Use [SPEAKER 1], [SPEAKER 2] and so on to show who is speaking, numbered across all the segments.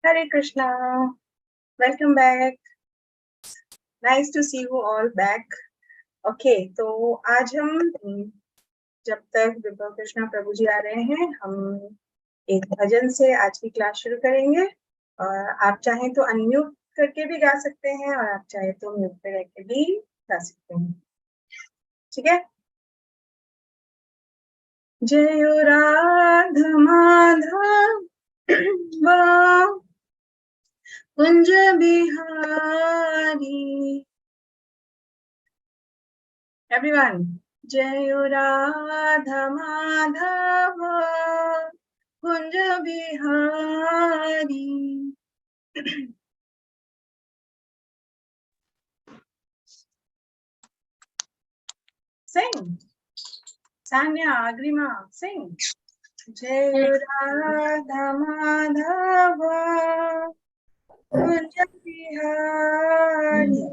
[SPEAKER 1] Hare Krishna. Welcome back. Nice to see you all back. Okay, तो आज हम जब तक विभा कृष्णा प्रभु जी आ रहे हैं हम एक भजन से आज की क्लास शुरू करेंगे। और आप चाहें तो अनम्यूट करके भी गा सकते हैं और आप चाहें तो म्यूट पे रह के भी गा सकते हैं। ठीक है। जय राधा माधव कुंज बिहारी। Everyone, जय Radha Madhav Kunj Bihari. Sing. Sanya, Agrima, sing. जय राधा माधव कुंज बिहारी।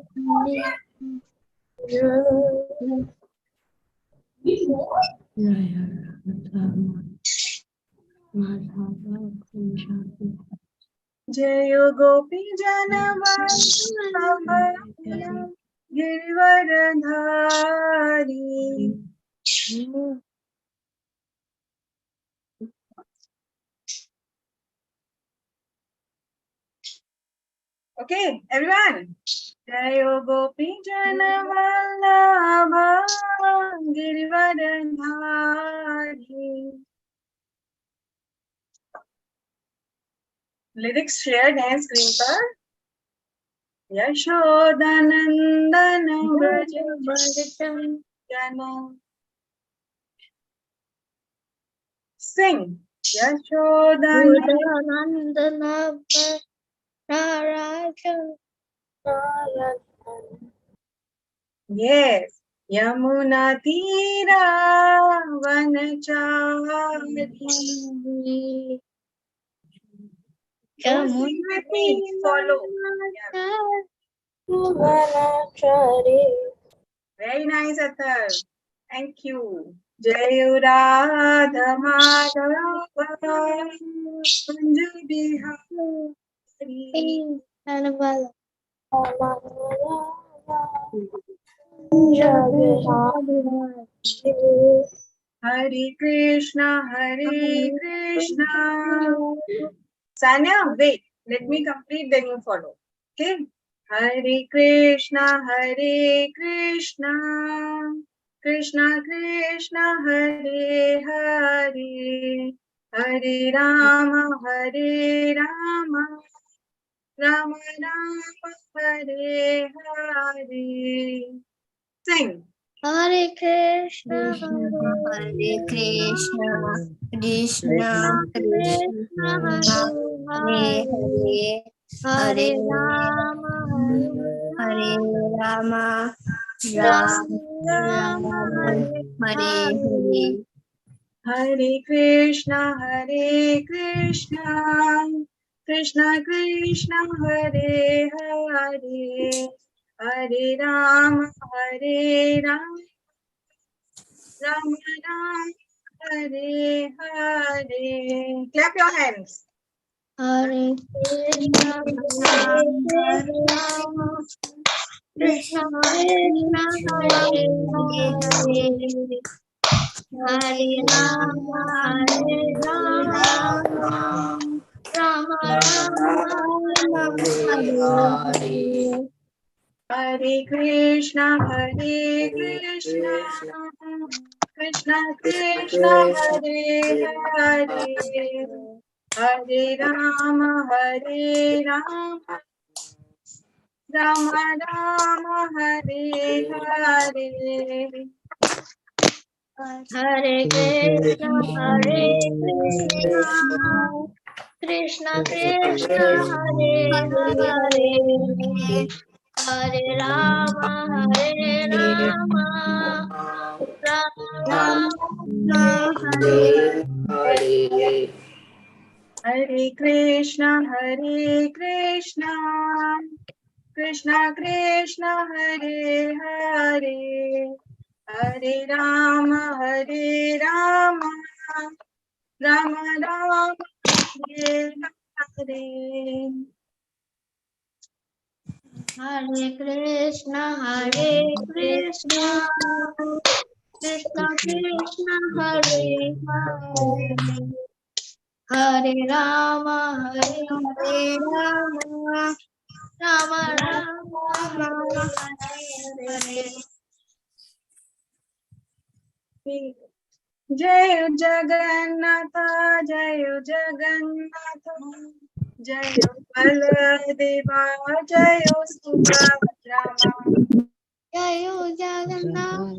[SPEAKER 1] जय गोपी जन गिरिवरधारी। Okay, everyone. जय गोपी जन वल्लभ गिरिवरधारी। लिरिक्स शेयर्ड हैं स्क्रीन पर। यशोदानंदन व्रज जन सिंह। यशोदानंदन Yes. यमुना तीरा वनचारी। Follow. Very nice, Athar. Thank you. जय Radha Madhav Kunj Bihari. Hare Krishna, Hare Krishna. Sanya, wait. Let me complete, then you follow. Okay. Hare Krishna, Hare Krishna. Krishna Krishna, Hare Hare. Hare Rama, Hare Rama. Rama Rama, Hare Hare. Sing.
[SPEAKER 2] Hare Krishna, Hare Krishna, Krishna Krishna, Hare Hare, Hare Rama, Hare Rama, Rama Rama, Hare Hare.
[SPEAKER 1] Hare Krishna, Hare Krishna, Krishna Krishna, Hare Hare. Hare Rama, Hare Rama, Rama Rama, Hare Hare. Clap your hands.
[SPEAKER 2] Hare Krishna, Hare Rama, Krishna Krishna, Hare Hare. Hare Rama, Hare Rama, Rama Rama, Hare Hare.
[SPEAKER 1] Hare Krishna, Hare Krishna, Krishna Krishna, Hare Hare. Hare Rama, Hare Rama, Rama Rama, Hare Hare.
[SPEAKER 2] Hare Krishna, Hare Krishna, Krishna Krishna, Hare Hare. Hare Rama, Hare Rama, Rama Rama, Hare Hare.
[SPEAKER 1] Hare Krishna, Hare Krishna, Krishna Krishna, Hare Hare. Hare Rama, Hare Rama, Rama Rama, Hare Hare.
[SPEAKER 2] Hare Krishna, Krishna Krishna, Hare Hare, Hare Rama, Rama, Rama Rama, Hare Hare.
[SPEAKER 1] जय जगन्नाथ, जय जगन्नाथ, जय बलदेवा, जय सुभद्रा।
[SPEAKER 2] जय जगन्नाथ,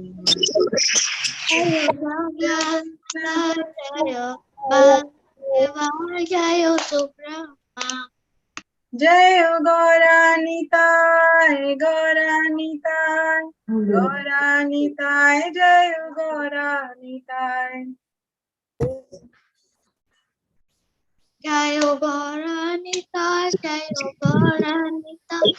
[SPEAKER 2] जय जगन्नाथ, जय बलदेवा, जय सुब्रह्मा।
[SPEAKER 1] जय गौरानिताय, गौरानिताय, गौरानिताय, जय गौरानिताय।
[SPEAKER 2] जय गौरानिताय, जय गौरानिताय,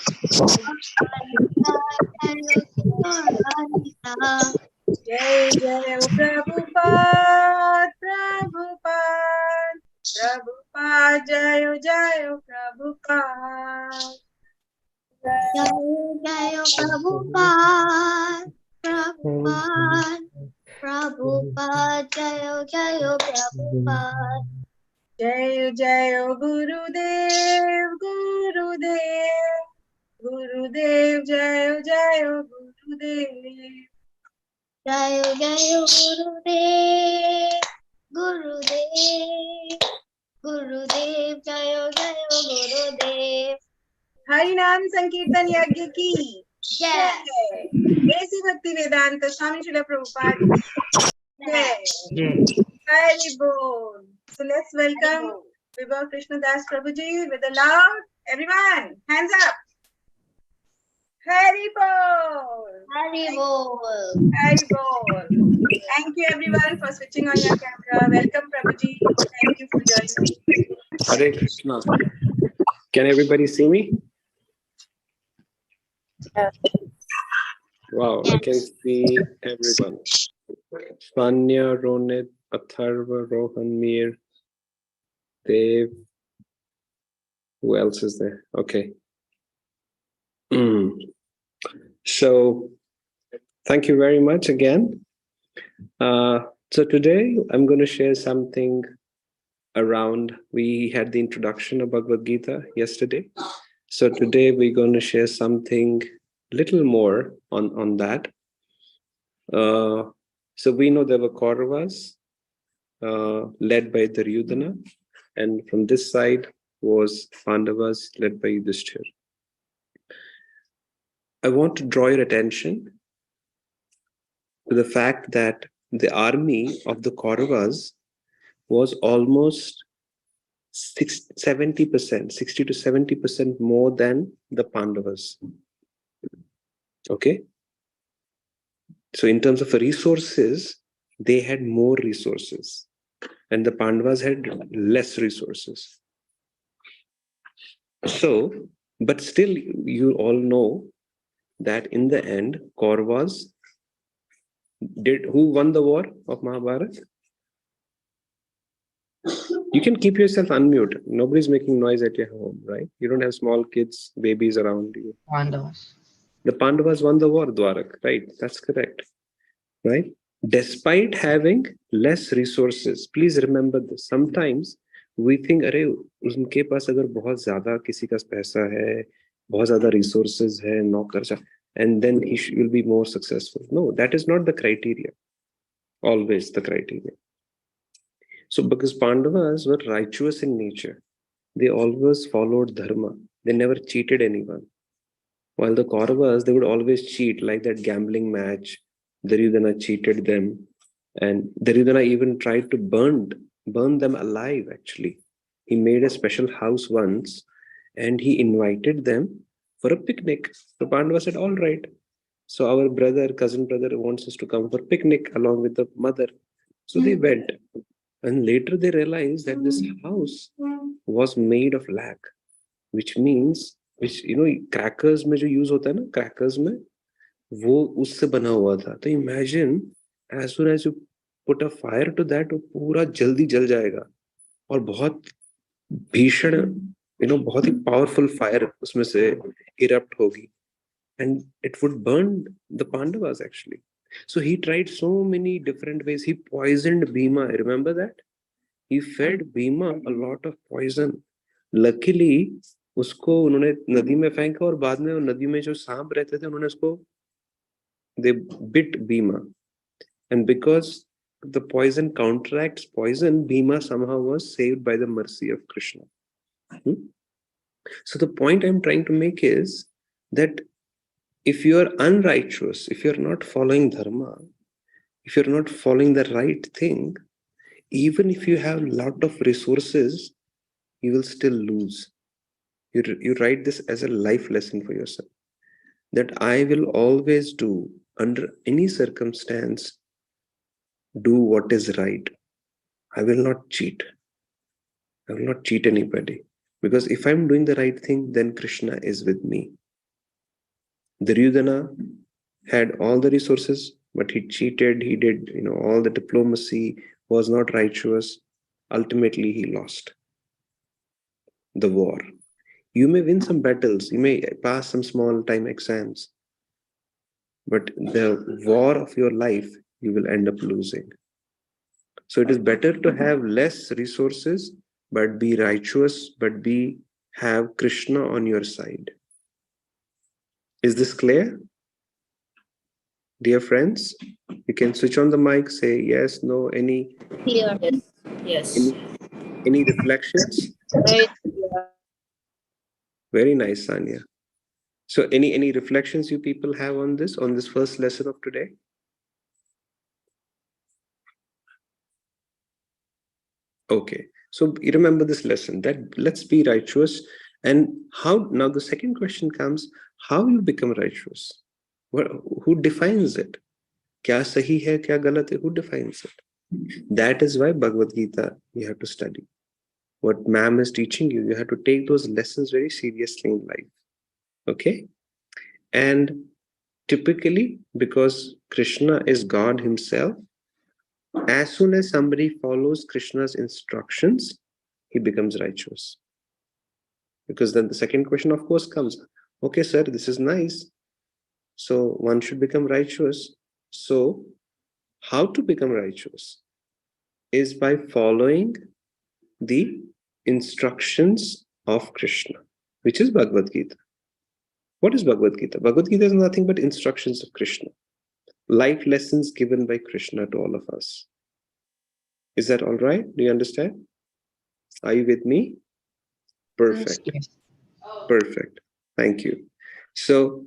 [SPEAKER 1] जय जय प्रभुपाद, प्रभुपाद, प्रभुपाद, जय जय प्रभुपाद।
[SPEAKER 2] जय जय प्रभुपाद, प्रभुपाद, प्रभुपाद, जय जय प्रभुपाद।
[SPEAKER 1] जय जय गुरुदेव, गुरुदेव, गुरुदेव, जय जय गुरुदेव।
[SPEAKER 2] जय जय गुरुदेव, गुरुदेव, गुरुदेव, जय जय गुरुदेव।
[SPEAKER 1] हरि नाम संकीर्तन यज्ञ की
[SPEAKER 2] जय।
[SPEAKER 1] ऐसी भक्ति वेदांत स्वामी श्रील प्रभुपाद की जय। Hari Bol. So let's welcome Vibhav Krishnadas Prabhuji with a loud, everyone, hands up. Hari Bol.
[SPEAKER 2] Hari Bol.
[SPEAKER 1] Hari Bol. Thank you everyone for switching on your camera. Welcome Prabhuji. Thank you for joining.
[SPEAKER 3] Hare Krishna. Can everybody see me? Wow, I can see everyone. Svanya, Ronit, Atharva, Rohan, Mir, Dev. Who else is there? Okay. So, thank you very much again. So today I'm going to share something around, we had the introduction of Bhagavad Gita yesterday. So today we're going to share something little more on that. So we know there were Kauravas led by Duryodhana, and from this side was Pandavas led by Yudhishthira. I want to draw your attention to the fact that the army of the Kauravas was almost 70%, 60 to 70% more than the Pandavas. Okay? So in terms of resources, they had more resources, and the Pandavas had less resources. So, but still, you all know that in the end, Kauravas who won the war of Mahabharata? You can keep yourself unmute. Nobody's making noise at your home, right? You don't have small kids, babies around you.
[SPEAKER 4] Pandavas.
[SPEAKER 3] The Pandavas won the war, Dwarak, right? That's correct, right? Despite having less resources, please remember this. Sometimes we think, अरे उनके पास अगर बहुत ज़्यादा किसी का पैसा है, बहुत ज़्यादा resources है, नौकर, and then he will be more successful. No, that is not the criteria. Always the criteria. So because Pandavas were righteous in nature, they always followed dharma. They never cheated anyone. While the Kauravas, they would always cheat, like that gambling match. Duryodhana cheated them, and Duryodhana even tried to burn them alive. Actually, he made a special house once, and he invited them for a picnic. So Pandava said, "All right." So our cousin brother wants us to come for picnic along with the mother. So they went, and later they realized that this house was made of lac, which means, crackers में जो use होता है ना, crackers में वो उससे बना हुआ था. तो imagine, as soon as you put a fire to that, वो पूरा जल्दी जल जाएगा और बहुत भीषण बहुत ही पावरफुल फायर उसमें से इरप्ट होगी, and it would burn the Pandavas actually. So he tried so many different ways. He poisoned Bhima. Remember that? He fed Bhima a lot of poison. Luckily उसको उन्होंने नदी में फेंका, और बाद में वो नदी में जो सांप रहते थे उन्होंने उसको, they bit Bhima, and because the poison counteracts poison, Bhima somehow was saved by the mercy of Krishna. So the point I'm trying to make is that if you are unrighteous, if you're not following dharma, if you're not following the right thing, even if you have a lot of resources, you will still lose. You write this as a life lesson for yourself, that I will always do, under any circumstance, do what is right. I will not cheat. I will not cheat anybody. Because if I'm doing the right thing, then Krishna is with me. Duryodhana had all the resources, but he cheated. He did, all the diplomacy, was not righteous. Ultimately, he lost the war. You may win some battles, you may pass some small time exams, but the war of your life, you will end up losing. So it is better to have less resources, but be righteous, but have Krishna on your side. Is this clear? Dear friends, you can switch on the mic, say yes, no, any
[SPEAKER 2] Clear.
[SPEAKER 4] Yes.
[SPEAKER 3] any reflections?
[SPEAKER 4] Right.
[SPEAKER 3] Very nice, Sanya. So any reflections you people have on this first lesson of today? Okay, so you remember this lesson, that let's be righteous. And how, now the second question comes, how you become righteous? Who defines it? Kya sahi hai, kya galat hai? Who defines it? That is why Bhagavad Gita you have to study. What ma'am is teaching you, you have to take those lessons very seriously in life. Okay? And typically, because Krishna is God himself, as soon as somebody follows Krishna's instructions, he becomes righteous. Because then the second question, of course, comes, okay, sir, this is nice. So one should become righteous. So how to become righteous is by following the instructions of Krishna, which is Bhagavad Gita. What is Bhagavad Gita? Bhagavad Gita is nothing but instructions of Krishna, life lessons given by Krishna to all of us. Is that all right? Do you understand? Are you with me? Perfect.
[SPEAKER 4] Yes.
[SPEAKER 3] Perfect. Thank you. So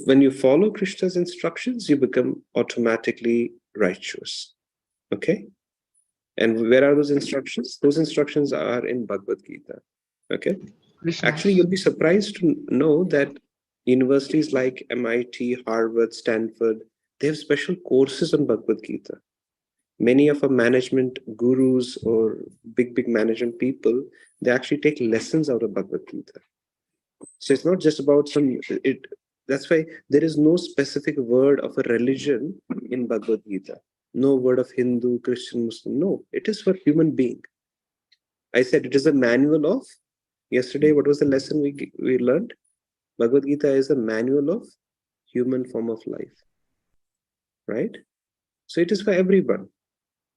[SPEAKER 3] when you follow Krishna's instructions, you become automatically righteous. Okay? And where are those instructions? Those instructions are in Bhagavad Gita. Okay?
[SPEAKER 4] Krishna.
[SPEAKER 3] Actually, you'll be surprised to know that universities like MIT, Harvard, Stanford, they have special courses on Bhagavad Gita. Many of our management gurus or big management people, they actually take lessons out of Bhagavad Gita. So it's not just about that's why there is no specific word of a religion in Bhagavad Gita. No word of Hindu, Christian, Muslim. No, it is for human being. I said it is a manual of, yesterday, what was the lesson we learned? Bhagavad Gita is a manual of human form of life. Right? So it is for everyone.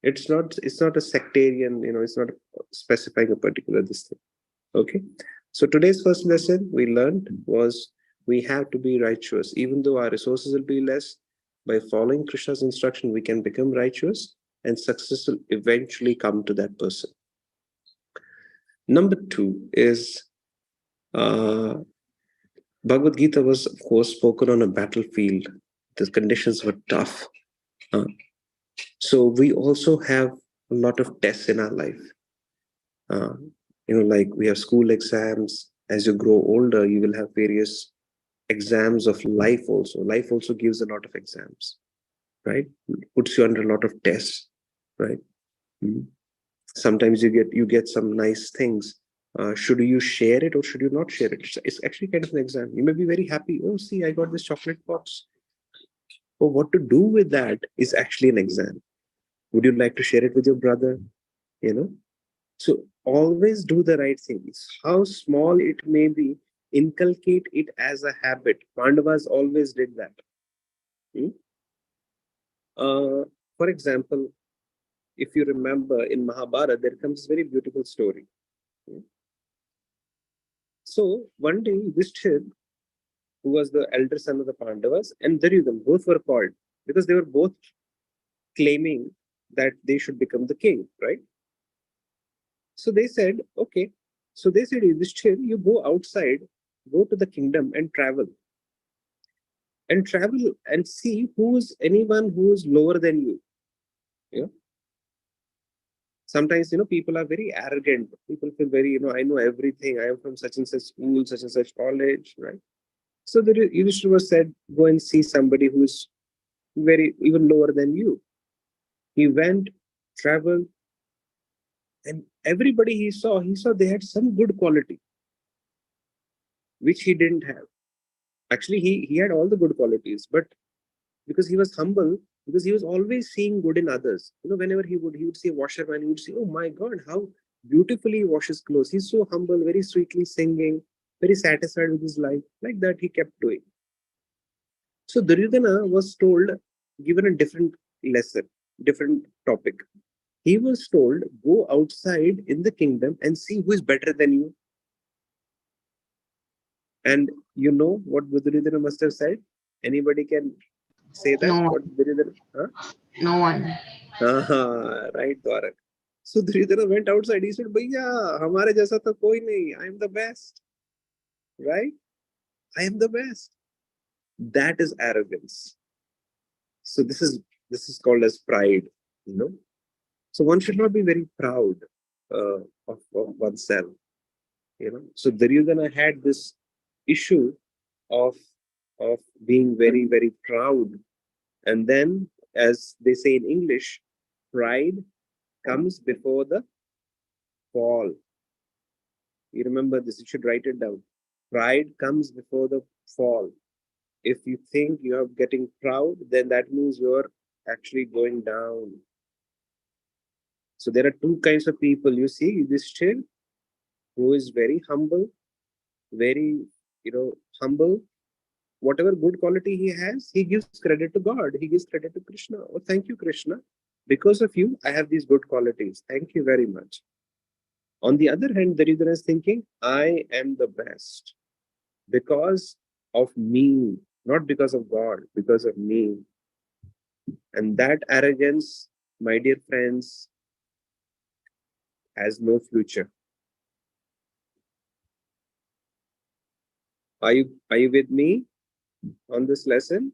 [SPEAKER 3] It's not a sectarian, it's not specifying a particular this thing. Okay. So today's first lesson we learned was we have to be righteous. Even though our resources will be less, by following Krishna's instruction, we can become righteous, and success will eventually come to that person. Number 2 is Bhagavad Gita was, of course, spoken on a battlefield. The conditions were tough. So we also have a lot of tests in our life. Like we have school exams. As you grow older, you will have various exams of life also. Life also gives a lot of exams, right? Puts you under a lot of tests, right? Sometimes you get some nice things. Should you share it or should you not share it? It's actually kind of an exam. You may be very happy. Oh, see, I got this chocolate box. But what to do with that is actually an exam. Would you like to share it with your brother? So always do the right things. How small it may be, inculcate it as a habit. Pandavas always did that. Hmm? Uh, for example, if you remember in Mahabharata, there comes a very beautiful story. Hmm? So one day, Yudhishthir, who was the elder son of the Pandavas, and Duryodhana, both were called because they were both claiming that they should become the king, right? So they said, okay. So they said, Yudhishthir, you go outside, go to the kingdom and travel and see who's anyone who's lower than you. You know, sometimes people are very arrogant. People feel very, I know everything. I am from such and such school, such and such college, right? So the Yudhishthir was said, go and see somebody who's very even lower than you. He went, traveled, and everybody he saw they had some good quality which he didn't have. Actually, he had all the good qualities, but because he was humble, because he was always seeing good in others. Whenever he would see a washerman, he would say, "Oh my God, how beautifully he washes clothes! He's so humble, very sweetly singing, very satisfied with his life." Like that, he kept doing. So Duryodhana was told, given a different lesson, different topic. He was told, "Go outside in the kingdom and see who is better than you." And you know what Duryodhana must have said? Anybody can say that?
[SPEAKER 4] No
[SPEAKER 3] What
[SPEAKER 4] one.
[SPEAKER 3] Duryodhana? Huh?
[SPEAKER 4] No one.
[SPEAKER 3] Right, Dwarak. So Duryodhana went outside. He said, "Bhaiya, हमारे जैसा तो कोई नहीं. I am the best, right? I am the best." That is arrogance. So this is called as pride. You know. So one should not be very proud of oneself. So Duryodhana had this issue of of being very very proud, and then, as they say in English, pride comes before the fall. You remember this, you should write it down. Pride comes before the fall. If you think you are getting proud, then that means you're actually going down. So there are two kinds of people. You see, this child who is very humble, very, humble. Whatever good quality he has, he gives credit to God. He gives credit to Krishna. Oh, thank you, Krishna. Because of you, I have these good qualities. Thank you very much. On the other hand, Daridra is thinking, I am the best because of me, not because of God, because of me. And that arrogance, my dear friends, has no future. Are you with me on this lesson?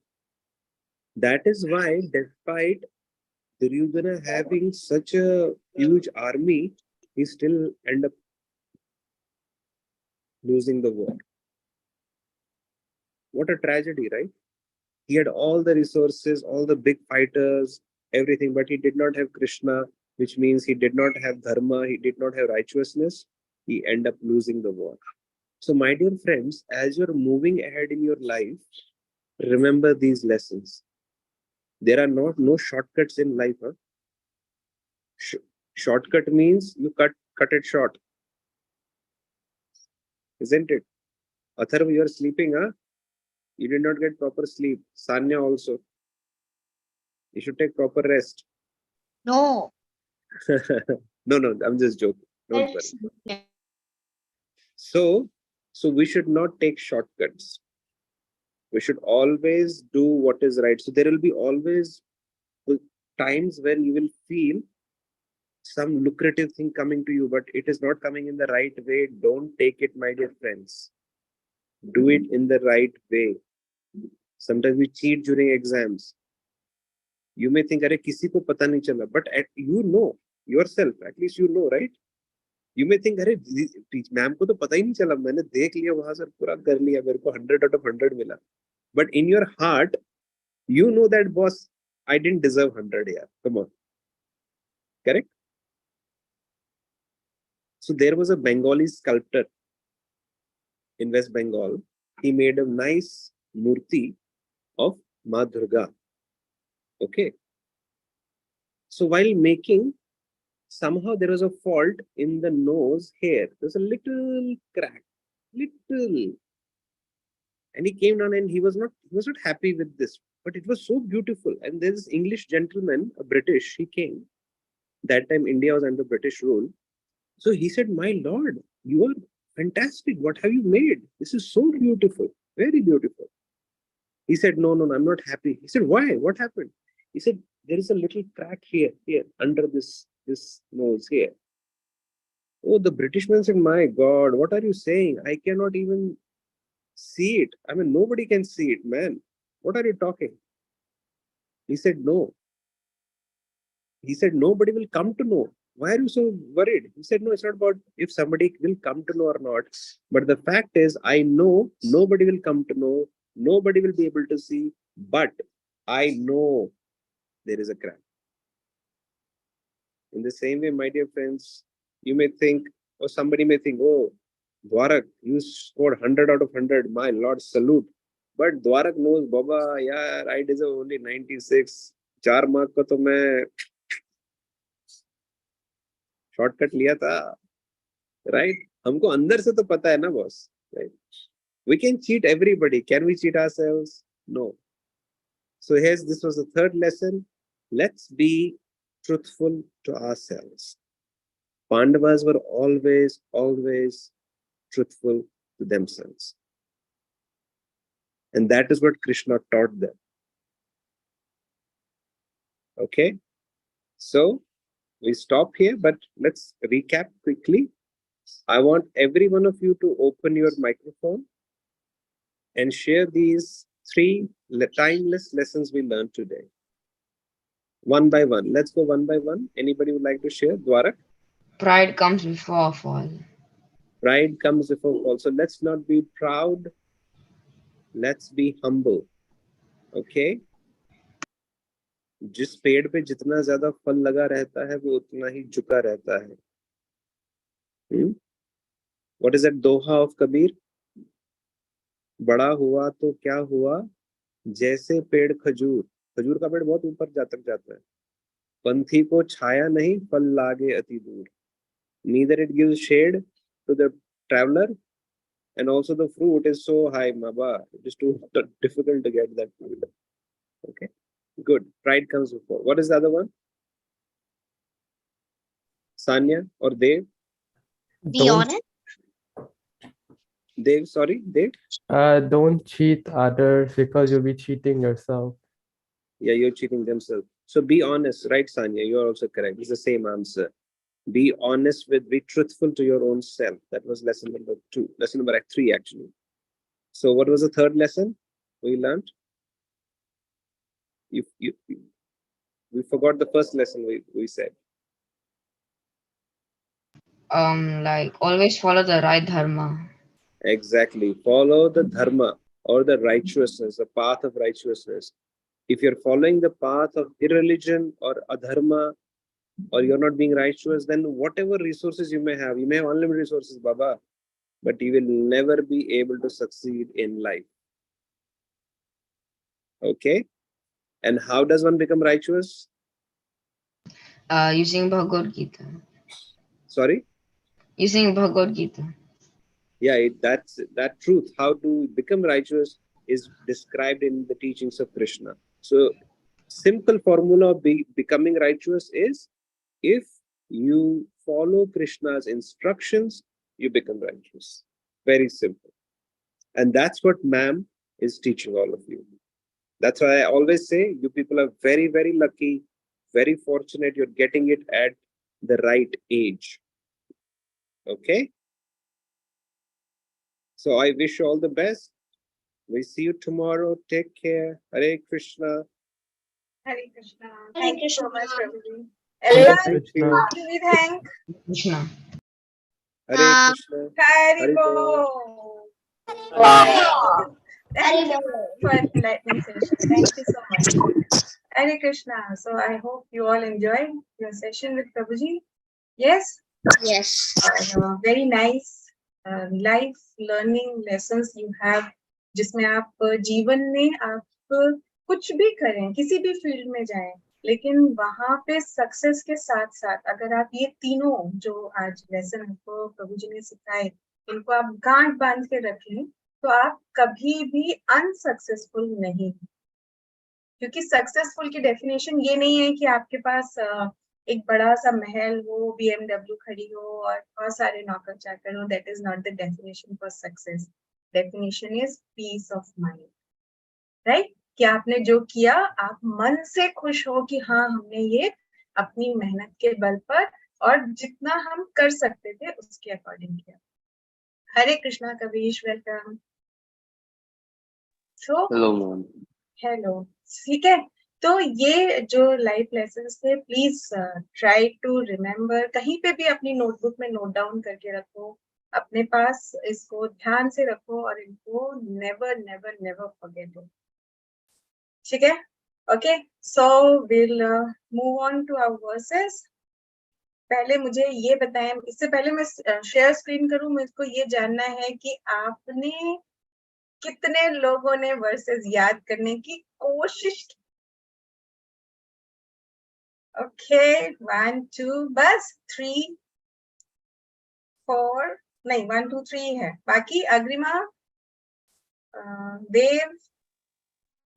[SPEAKER 3] That is why, despite Duryodhana having such a huge army, he still end up losing the war. What a tragedy, right? He had all the resources, all the big fighters, everything, but he did not have Krishna, which means he did not have dharma, he did not have righteousness. He end up losing the war. So, my dear friends, as you're moving ahead in your life, remember these lessons. There are no shortcuts in life. Huh? Shortcut means you cut it short, isn't it? Atharva, you're sleeping, huh? You did not get proper sleep. Sanya also. You should take proper rest.
[SPEAKER 2] No.
[SPEAKER 3] No, I'm just joking. Don't worry. So we should not take shortcuts. We should always do what is right. So there will be always times when you will feel some lucrative thing coming to you, but it is not coming in the right way. Don't take it, my dear friends. Do it in the right way. Sometimes we cheat during exams. You may think, अरे किसी को पता नहीं चला, but you know yourself, at least you know, right? You may think, अरे ma'am को तो पता ही नहीं चला, मैंने देख लिया वहां से पूरा कर लिया, मेरे को 100 out of 100 मिला. But in your heart, you know that, boss, I didn't deserve 100 here. Come on. Correct? So there was a Bengali sculptor in West Bengal. He made a nice murti of Ma Durga. Okay. So while making, somehow there was a fault in the nose hair. There's a little crack, little. And he came down and he was not happy with this, but it was so beautiful. And there's this English gentleman, a British, he came. That time India was under British rule. So he said, "My lord, you are fantastic. What have you made? This is so beautiful, very beautiful." He said, "No, no, no, I'm not happy." He said, "Why? What happened?" He said, "There is a little crack here, under this nose here." Oh, the British man said, "My God, what are you saying? I cannot even see it. I mean, nobody can see it, man. What are you talking?" He said, "No." He said, "Nobody will come to know. Why are you so worried?" He said, "No, it's not about if somebody will come to know or not. But the fact is, I know nobody will come to know. Nobody will be able to see. But I know there is a crack." In the same way, my dear friends, you may think, or somebody may think, "Oh, Dwarak, you scored 100 out of 100. My Lord, salute." But Dwarak knows, "Baba, yeah, I deserve only 96. 4 mark को तो मैं shortcut लिया था." Right? हमको अंदर से तो पता है ना, boss. Right? We can cheat everybody. Can we cheat ourselves? No. So this was the third lesson. Let's be truthful to ourselves. Pandavas were always truthful to themselves. And that is what Krishna taught them. Okay? So we stop here, but let's recap quickly. I want every one of you to open your microphone and share these 3 timeless lessons we learned today. One by one. Let's go one by one. Anybody would like to share? Dwarak?
[SPEAKER 4] Pride comes before a fall.
[SPEAKER 3] Pride comes before fall. So let's not be proud. Let's be humble. Okay? जिस पेड़ पे जितना ज्यादा फल लगा रहता है वो उतना ही झुका रहता है. What is that doha of Kabir? बड़ा हुआ तो क्या हुआ, जैसे पेड़ खजूर. खजूर का पेड़ बहुत ऊपर तक जाता है. पंथी को छाया नहीं, फल लागे अति दूर. Neither it gives shade to the traveler, and also the fruit is so high, Maba. It is too difficult to get that fruit. Okay, good. Pride comes before. What is the other one? Sanya or Dev?
[SPEAKER 2] Be honest.
[SPEAKER 3] Dev, sorry, Dev?
[SPEAKER 5] Don't cheat others because you'll be cheating yourself.
[SPEAKER 3] Yeah, you're cheating themselves. So be honest, right, Sanya? You're also correct. It's the same answer. Be honest be truthful to your own self. That was lesson number 2. Lesson number 3, actually. So what was the third lesson we learned? We forgot the first lesson we said.
[SPEAKER 4] Like always follow the right dharma.
[SPEAKER 3] Exactly. Follow the dharma or the righteousness, the path of righteousness. If you're following the path of irreligion or adharma, or you're not being righteous, then whatever resources you may have unlimited resources, Baba, but you will never be able to succeed in life. Okay? And how does one become righteous?
[SPEAKER 4] Using Bhagavad Gita.
[SPEAKER 3] Sorry?
[SPEAKER 4] Using Bhagavad Gita.
[SPEAKER 3] Yeah, that's that truth. How to become righteous is described in the teachings of Krishna. So, simple formula of becoming righteous is, if you follow Krishna's instructions, you become righteous. Very simple. And that's what ma'am is teaching all of you. That's why I always say, you people are very, very lucky, very fortunate. You're getting it at the right age. Okay? So I wish you all the best. We see you tomorrow. Take care. Hare Krishna.
[SPEAKER 1] Hare Krishna.
[SPEAKER 2] Hare
[SPEAKER 1] Thank you so much,
[SPEAKER 2] Krishna.
[SPEAKER 1] Prabhuji.
[SPEAKER 5] Hare
[SPEAKER 1] Everyone,
[SPEAKER 3] Thank you.
[SPEAKER 5] Krishna.
[SPEAKER 1] do we thank?
[SPEAKER 4] Krishna.
[SPEAKER 3] Hare Krishna.
[SPEAKER 1] Hare
[SPEAKER 3] Bol.
[SPEAKER 1] Bol. Thank you
[SPEAKER 2] Hare
[SPEAKER 1] for enlightening session. Thank you so much. Hare Krishna. So I hope you all enjoyed your session with Prabhuji. Yes?
[SPEAKER 2] Yes.
[SPEAKER 1] Very nice life learning lessons you have, जिसमें आप जीवन में आप कुछ भी करें, किसी भी फील्ड में जाएं, लेकिन वहां पे सक्सेस के साथ साथ अगर आप ये तीनों जो आज लेसन हमको प्रभु जी ने सिखाए इनको आप गांठ बांध के रखें तो आप कभी भी अनसक्सेसफुल नहीं, क्योंकि सक्सेसफुल की डेफिनेशन ये नहीं है कि आपके पास एक बड़ा सा महल हो, BMW खड़ी हो और बहुत सारे नौकर चाकर हो. That is not the definition for success. Definition is peace of mind, right? कि आपने जो किया आप मन से खुश हो कि हाँ हमने ये अपनी मेहनत के बल पर और जितना हम कर सकते थे उसके अकॉर्डिंग किया. हरे कृष्णा कबीश, वेलकम. सो हेलो, ठीक है. तो ये जो लाइफ लेसन्स थे प्लीज ट्राई टू रिमेम्बर, कहीं पे भी अपनी नोटबुक में नोट डाउन करके रखो, अपने पास इसको ध्यान से रखो और इनको never never never forget it. ठीक है? Okay, so will move on to our verses. पहले मुझे ये बताएं, इससे पहले मैं शेयर स्क्रीन करूं, मुझको ये जानना है कि आपने कितने लोगों ने वर्सेस याद करने की कोशिश की. ओके, 1 2, बस 3 4, नहीं 1 2 3 है. बाकी अग्रिमा, देव,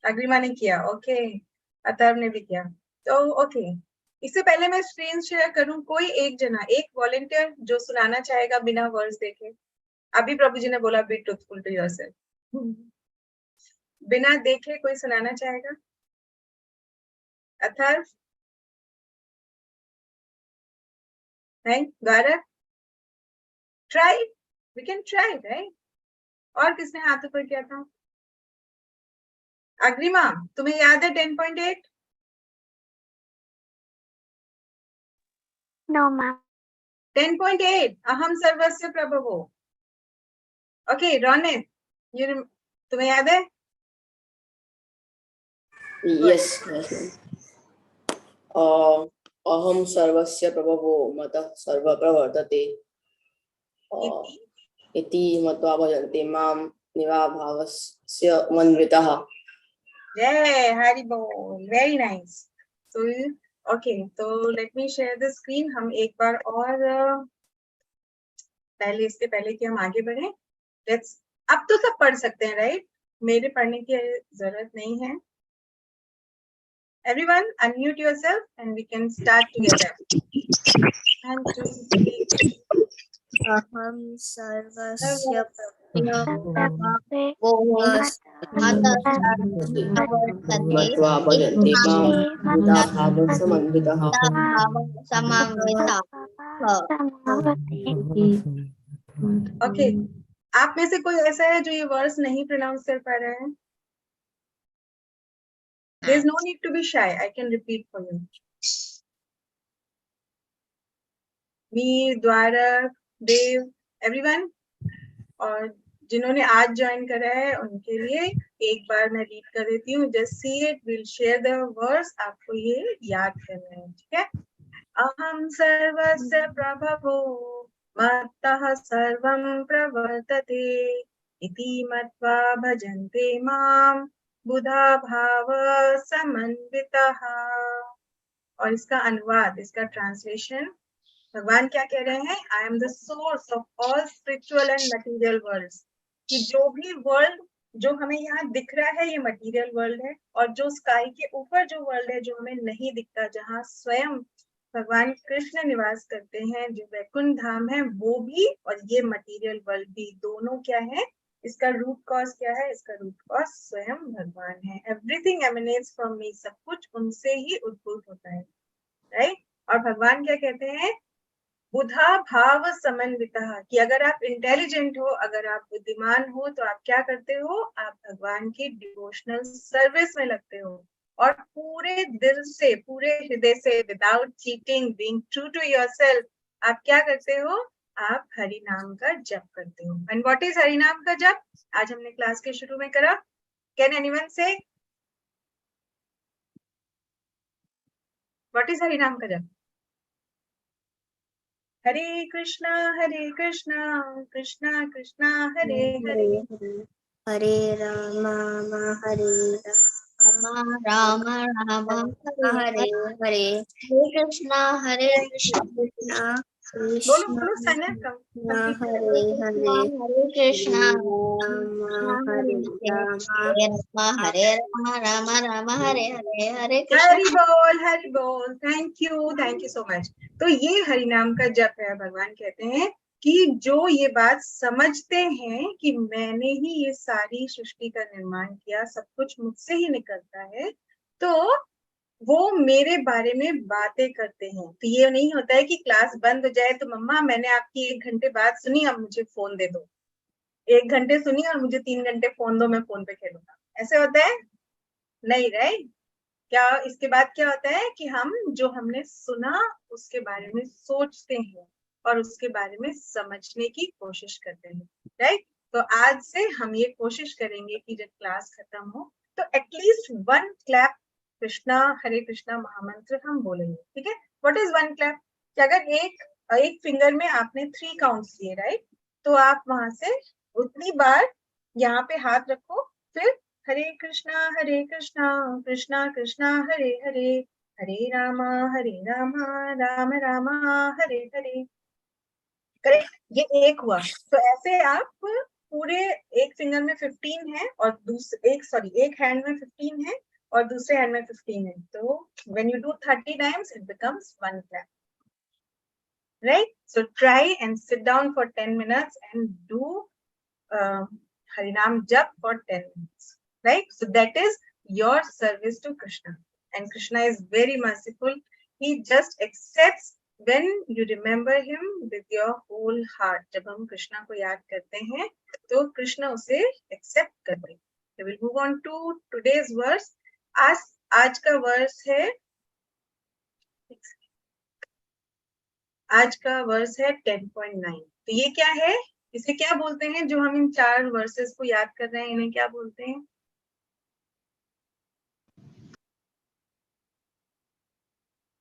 [SPEAKER 1] अग्रिमा ने किया. ओके, अतर्व ने भी किया. तो ओके, इससे पहले मैं स्क्रीन शेयर करूं, कोई एक जना, एक वॉलंटियर जो सुनाना चाहेगा बिना वर्ड्स देखे. अभी प्रभु जी ने बोला बी ट्रूथफुल टू योरसेल्फ. बिना देखे कोई सुनाना चाहेगा? अथर्व, नहीं, Gaurav, try, we can try, right? और किसने हाथ ऊपर किया था? अग्रिमा, तुम्हें याद है 10.8?
[SPEAKER 2] No, ma'am.
[SPEAKER 1] 10.8 अहम सर्वस्य प्रभवो. ओके, रोनित, तुम्हें याद है?
[SPEAKER 6] Yes, yes. अहम सर्वस्य प्रभवो मतः सर्व प्रवर्तते इति मत्वा भजन्ते मां निवाभावस्य मन्वितः.
[SPEAKER 1] जय हरि बोल, वेरी नाइस. सो ओके, तो let me share the screen. हम एक बार और पहले, इसके पहले कि हम आगे बढ़े, लेट्स, अब तो सब पढ़ सकते हैं, राइट? मेरे पढ़ने की जरूरत नहीं है. Everyone, unmute yourself and we can start together. 1 2 3.
[SPEAKER 2] अहम सर्वस्य
[SPEAKER 6] मत्वा भजन्ते मां निवाभावस्य मन्वितः.
[SPEAKER 1] ओके, आप में से कोई ऐसा है जो ये वर्ड्स नहीं प्रोनाउंस कर पा रहा है? There is no need to be shy. I can repeat for you. Mir, द्वारक, Dev, everyone. और जिन्होंने आज ज्वाइन करा है उनके लिए एक बार मैं रीड कर देती हूँ. Just see it, will share the words. आपको ये याद करना है, ठीक है? अहम सर्वस्य प्रभवो मत्तः सर्वं प्रवर्तते इति मत्वा भजन्ते मां बुधा भाव समन्वितः. और इसका अनुवाद, इसका ट्रांसलेशन, भगवान क्या कह रहे हैं? I am the source of all spiritual and material worlds. कि जो भी वर्ल्ड जो हमें यहाँ दिख रहा है ये मटेरियल वर्ल्ड है, और जो स्काई के ऊपर जो वर्ल्ड है जो हमें नहीं दिखता, जहाँ स्वयं भगवान कृष्ण निवास करते हैं, जो वैकुंठ धाम है, वो भी और ये मटेरियल वर्ल्ड भी, दोनों क्या है? इसका रूट कॉज क्या है? इसका रूट कॉज स्वयं भगवान है. Everything emanates from me. सब कुछ उनसे ही उद्भूत होता है, राइट? और भगवान क्या कहते हैं? बुधा भाव समन्वितः. कि अगर आप इंटेलिजेंट हो, अगर आप बुद्धिमान हो, तो आप क्या करते हो? आप भगवान की डिवोशनल सर्विस में लगते हो और पूरे दिल से, पूरे हृदय से, without cheating, being true to yourself, आप क्या करते हो? आप हरि नाम का जप करते हो. एंड व्हाट इज हरि नाम का जप? आज हमने क्लास के शुरू में करा. कैन एनीवन से व्हाट इज हरि नाम का जप? हरे कृष्णा कृष्णा कृष्णा हरे हरे
[SPEAKER 2] हरे राम हरे Ram Rama Rama Hare Hare Krishna Hare Krishna
[SPEAKER 1] बोलो
[SPEAKER 2] Krishna
[SPEAKER 1] बोलो सानिया, complete करो।
[SPEAKER 2] Hare Hare Krishna Hare Rama Hare Rama Rama Rama Hare Hare Hare Krishna
[SPEAKER 1] Hari बोल। Thank you so much. तो ये हरि नाम का जप है। भगवान कहते हैं कि जो ये बात समझते हैं कि मैंने ही ये सारी सृष्टि का निर्माण किया, सब कुछ मुझसे ही निकलता है, तो वो मेरे बारे में बातें करते हैं। तो ये नहीं होता है कि क्लास बंद हो जाए तो मम्मा मैंने आपकी 1 घंटे बात सुनी, अब मुझे फोन दे दो। 1 घंटे सुनी और मुझे 3 घंटे फोन दो, मैं फोन पे खेलूंगा। ऐसे होता है नहीं, राइट? क्या इसके बाद क्या होता है कि हम जो हमने सुना उसके बारे में सोचते हैं और उसके बारे में समझने की कोशिश करते हैं, राइट? तो आज से हम ये कोशिश करेंगे कि जब क्लास खत्म हो तो एटलीस्ट 1 क्लैप कृष्णा हरे कृष्णा महामंत्र हम बोलेंगे, ठीक है? What is 1 clap? कि अगर एक फिंगर में आपने 3 काउंट्स लिए, राइट, तो आप वहां से उतनी बार यहाँ पे हाथ रखो, फिर हरे कृष्णा कृष्णा कृष्णा हरे हरे, हरे रामा राम रामा हरे हरे। करेक्ट, ये एक हुआ। तो ऐसे आप पूरे एक फिंगर में 15 है और दूसरे एक हैंड में 15 है और दूसरे हैंड में 15 है। तो when you do 30 times it becomes 1 clap, right? So try and sit down for 10 minutes and do Harinam Jap for 10 minutes, right? So that is your service to Krishna. And Krishna is very merciful. He just accepts when you remember him with your whole heart. जब हम कृष्णा को याद करते हैं तो कृष्णा उसे accept करते हैं। We will move on to today's verse. आज का वर्स है, आज का वर्स है 10.9। तो ये क्या है, इसे क्या बोलते हैं? जो हम इन 4 वर्सेस को याद कर रहे हैं इन्हें क्या बोलते हैं?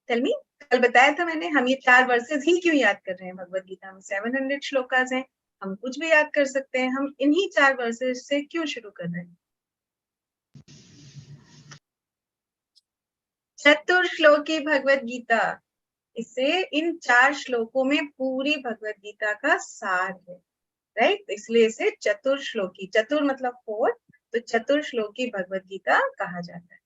[SPEAKER 1] Tell me. कल बताया था मैंने, हम ये 4 वर्सेस ही क्यों याद कर रहे हैं? भगवद गीता में 700 श्लोकास हैं, हम कुछ भी याद कर सकते हैं। हम इन्हीं 4 वर्सेस से क्यों शुरू कर रहे हैं? चतुर्श्लोकी भगवद गीता, इसे इन 4 श्लोकों में पूरी भगवद गीता का सार है, राइट? इसलिए इसे चतुर्श्लोकी, चतुर मतलब 4, तो चतुर्श्लोकी भगवद गीता कहा जाता है।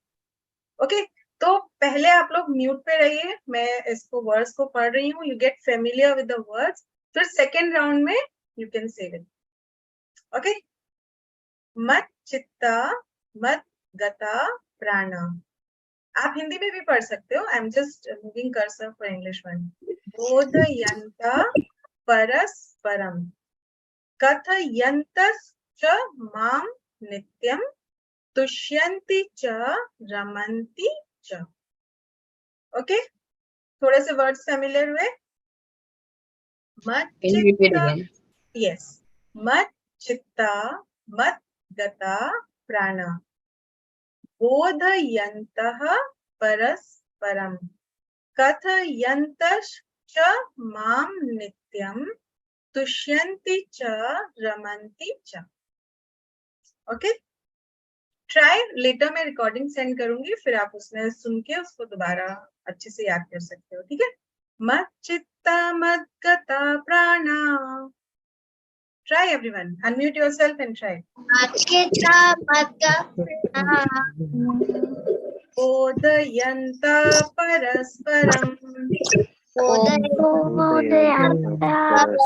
[SPEAKER 1] ओके, तो पहले आप लोग म्यूट पे रहिए, मैं इसको वर्ड्स को पढ़ रही हूँ, you get familiar with the words, फिर सेकेंड राउंड में you can say it. Okay, मत चित्ता मत गता प्राणा। आप हिंदी में भी पढ़ सकते हो, I am just moving cursor for English one. बोधयन्ता परस्परम कथयन्तश्च मां नित्यं तुष्यन्ति च रमन्ति च। ओके, थोड़े से वर्ड्स फेमिलियर हुए? मत
[SPEAKER 4] Can you repeat
[SPEAKER 1] चित्ता,
[SPEAKER 4] again?
[SPEAKER 1] यस, मत चित्ता मत गता प्राणा बोधयन्तः परस्परं कथयन्तश्च मां नित्यं तुष्यन्ति च रमन्ति च। ओके, ट्राई, लेटर में रिकॉर्डिंग सेंड करूंगी, फिर आप उसमें सुन के उसको दोबारा अच्छे से याद कर सकते हो, ठीक है? मत चित्ता मत गता प्राणा। Try everyone, unmute yourself and try.
[SPEAKER 2] Achita Magga
[SPEAKER 1] बोधयन्ता परस्परं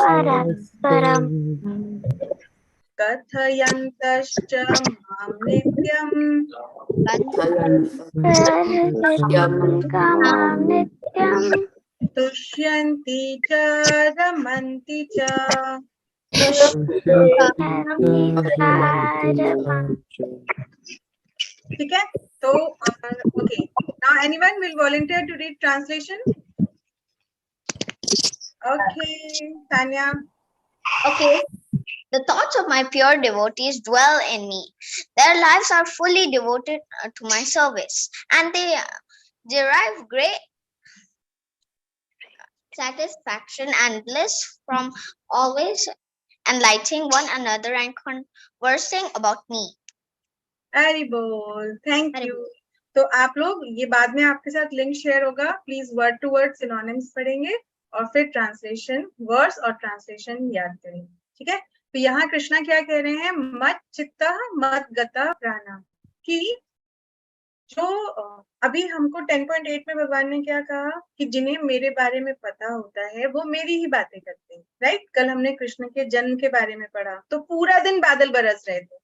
[SPEAKER 2] Parasparam
[SPEAKER 1] कथयन्तश्च मां नित्यं तुष्यन्ति च रमन्ति च। ठीक है, तो okay, now anyone will volunteer to read translation? Okay, Tanya.
[SPEAKER 2] Okay. The thoughts of my pure devotees dwell in me. Their lives are fully devoted to my service, and they derive great satisfaction and bliss from always enlightening one another and conversing about me.
[SPEAKER 1] Hari बोल, thank
[SPEAKER 2] Hari
[SPEAKER 1] you. तो आप लोग ये बाद में आपके साथ link share होगा, please word to word synonyms पढ़ेंगे और फिर ट्रांसलेशन वर्ड्स और ट्रांसलेशन याद करेंगे, ठीक है। तो यहाँ कृष्णा क्या कह रहे हैं, मत चित्त मत गता प्राणा, कि जो अभी हमको 10.8 में भगवान ने क्या कहा कि जिन्हें मेरे बारे में पता होता है वो मेरी ही बातें करते हैं, राइट। कल हमने कृष्ण के जन्म के बारे में पढ़ा, तो पूरा दिन बादल बरस रहे थे,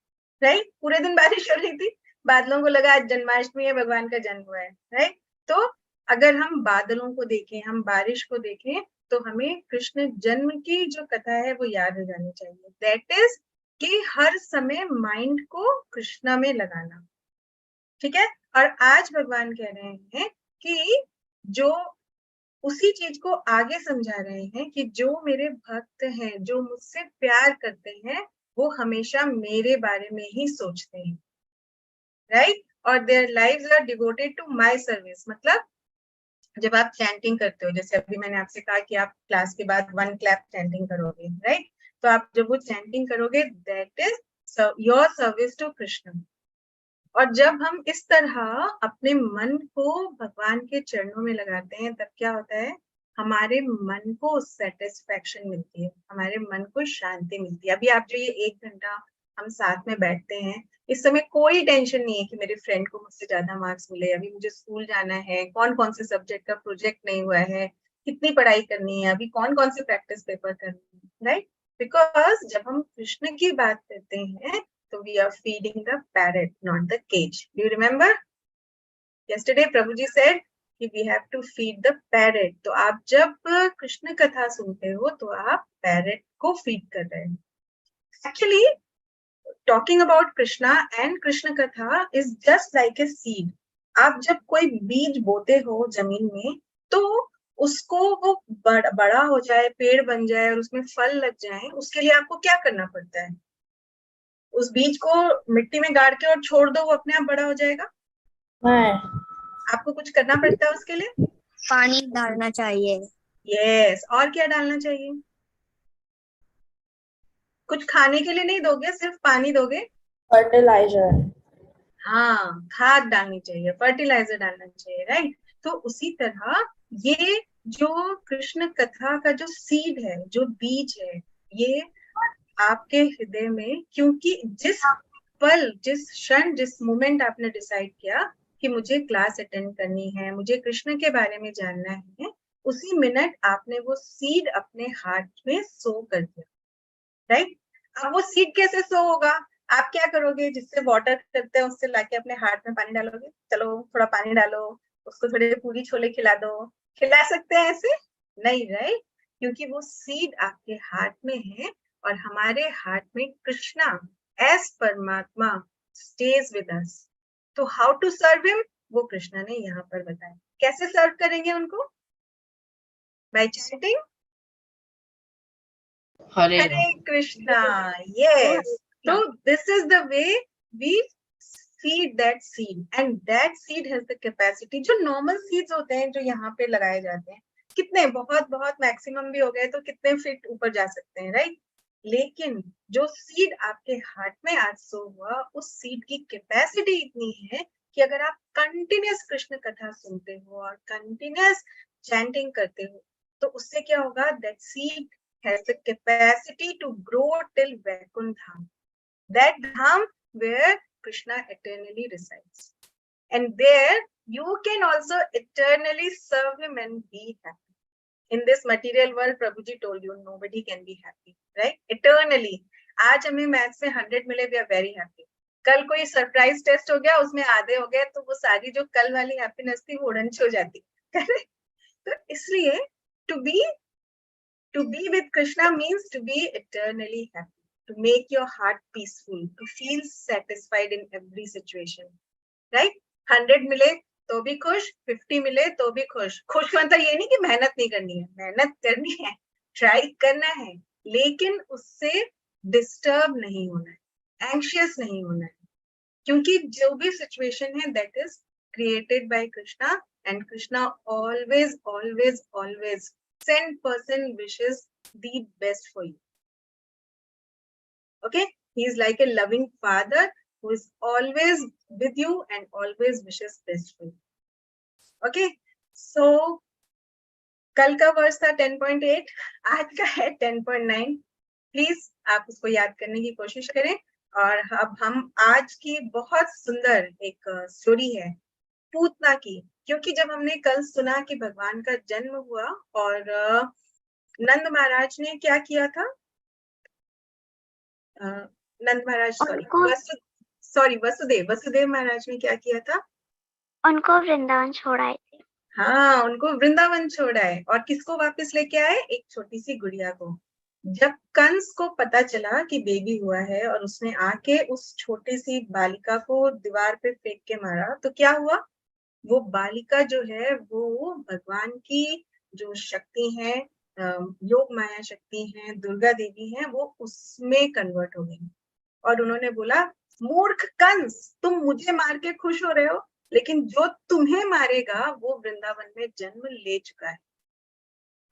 [SPEAKER 1] राइट, पूरे दिन बारिश हो रही थी, बादलों को लगा आज जन्माष्टमी है, भगवान का जन्म हुआ है, राइट। तो अगर हम बादलों को देखें, हम बारिश को देखें, तो हमें कृष्ण जन्म की जो कथा है वो याद हो जानी चाहिए। दैट इज कि हर समय माइंड को कृष्णा में लगाना, ठीक है। और आज भगवान कह रहे हैं कि जो उसी चीज को आगे समझा रहे हैं कि जो मेरे भक्त हैं, जो मुझसे प्यार करते हैं, वो हमेशा मेरे बारे में ही सोचते हैं, राइट। और their lives are devoted to my service. मतलब जब आप चैंटिंग करते हो, जैसे अभी मैंने आपसे कहा कि आप क्लास के बाद 1 क्लैप चैंटिंग करोगे, राइट। तो आप जब वो चैंटिंग करोगे, that is your service to Krishna. और जब हम इस तरह अपने मन को भगवान के चरणों में लगाते हैं, तब क्या होता है, हमारे मन को सेटिस्फेक्शन मिलती है, हमारे मन को शांति मिलती है। अभी आप जो ये 1 घंटा हम साथ में बैठते हैं, इस समय कोई टेंशन नहीं है कि मेरे फ्रेंड को मुझसे ज्यादा मार्क्स मिले, अभी मुझे स्कूल जाना है, कौन कौन से सब्जेक्ट का प्रोजेक्ट नहीं हुआ है, कितनी पढ़ाई करनी है, अभी कौन कौन से प्रैक्टिस पेपर करनी है, राइट। बिकॉज जब हम कृष्ण की बात करते हैं, so we are feeding the parrot, not the cage. Do you remember? Yesterday Prabhuji said कि we have to feed the parrot. तो आप जब कृष्ण कथा सुनते हो तो आप पैरेट को फीड कर रहे हैं। Actually, talking about Krishna and Krishna katha is just like a seed. आप जब कोई बीज बोते हो जमीन में, तो उसको वो बड़ा हो जाए, पेड़ बन जाए और उसमें फल लग जाए, उसके लिए आपको क्या करना पड़ता है? उस बीज को मिट्टी में गाड़ के और छोड़ दो, वो अपने आप बड़ा हो जाएगा? आपको कुछ करना पड़ता है उसके लिए?
[SPEAKER 2] पानी डालना चाहिए।
[SPEAKER 1] यस। और क्या डालना चाहिए? कुछ खाने के लिए नहीं दोगे, सिर्फ पानी दोगे?
[SPEAKER 6] फर्टिलाइजर।
[SPEAKER 1] हाँ, खाद डालनी चाहिए, फर्टिलाइजर डालना चाहिए, राइट। तो उसी तरह ये जो कृष्ण कथा का जो सीड है, जो बीज है, ये आपके हृदय में, क्योंकि जिस पल, जिस क्षण, जिस मोमेंट आपने डिसाइड किया कि मुझे क्लास अटेंड करनी है, मुझे कृष्ण के बारे में जानना है, उसी मिनट आपने वो सीड अपने हार्ट में सो कर दिया, राइट। अब वो सीड कैसे सो होगा? आप क्या करोगे? जिससे वाटर करते हैं उससे लाके अपने हार्ट में पानी डालोगे, चलो थोड़ा पानी डालो, उसको थोड़े पूरी छोले खिला दो, खिला सकते हैं ऐसे? नहीं, राइट। क्योंकि वो सीड आपके हार्ट में है और हमारे हार्ट में कृष्णा एस परमात्मा स्टेज विद अस। तो हाउ टू सर्व हिम, वो कृष्णा ने यहाँ पर बताया। कैसे सर्व करेंगे उनको? Bye chanting
[SPEAKER 4] Hare
[SPEAKER 1] Hare Krishna. Yes. So this is the way we feed that seed, and that seed has the capacity. जो normal seeds होते हैं जो यहाँ पे लगाए जाते हैं, कितने, बहुत बहुत मैक्सिमम भी हो गए तो कितने फीट ऊपर जा सकते हैं, राइट। लेकिन जो सीड आपके हार्ट में आज सो हुआ, उस सीड की कैपेसिटी इतनी है कि अगर आप कंटिन्यूस कृष्ण कथा सुनते हो और कंटिन्यूस चैंटिंग करते हो, तो उससे क्या होगा, that seed has the capacity to grow till Vaikuntha, that dham where Krishna eternally resides. And there you can also eternally serve him and be happy. In this material world, Prabhuji told you, nobody can be happy, right? Eternally. आज हमें maths में 100 मिले, we are very happy. कल कोई surprise test हो गया, उसमें आधे हो गए, तो वो सारी जो कल वाली हैप्पीनेस थी वो उड़न हो जाती, करेक्ट। तो इसलिए to be with Krishna means to be eternally happy, to make your heart peaceful, to feel satisfied in every situation, right? 100 मिले तो भी खुश, 50 मिले तो भी खुश। खुश मतलब ये नहीं कि मेहनत नहीं करनी है, मेहनत करनी है, ट्राई करना है, लेकिन उससे डिस्टर्ब नहीं होना है, एंशियस नहीं होना है, क्योंकि जो भी सिचुएशन है that is created by Krishna, and Krishna always always always send person wishes the best for you. Okay, he is like a loving father who is always with you and always wishes best for you. Okay, so कल का verse था 10.8, आज का है 10.9. Please आप उसको याद करने की कोशिश करें. और अब हम आज की बहुत सुंदर एक स्टोरी है पूतना की, क्योंकि जब हमने कल सुना कि भगवान का जन्म हुआ और नंद महाराज ने क्या किया था, नंद महाराज वसुदेव महाराज ने क्या किया था,
[SPEAKER 2] उनको वृंदावन छोड़ाए थे.
[SPEAKER 1] हाँ, उनको वृंदावन छोड़ाए. और किसको वापस लेके आए, एक छोटी सी गुड़िया को. जब कंस को पता चला कि बेबी हुआ है और उसने आके उस छोटी सी बालिका को दीवार पे फेंक के मारा, तो क्या हुआ, वो बालिका जो है वो भगवान की जो शक्ति है, योग माया शक्ति है, दुर्गा देवी है, वो उसमें कन्वर्ट हो गई. और उन्होंने बोला, मूर्ख कंस, तुम मुझे मार के खुश हो रहे हो, लेकिन जो तुम्हें मारेगा वो वृंदावन में जन्म ले चुका है.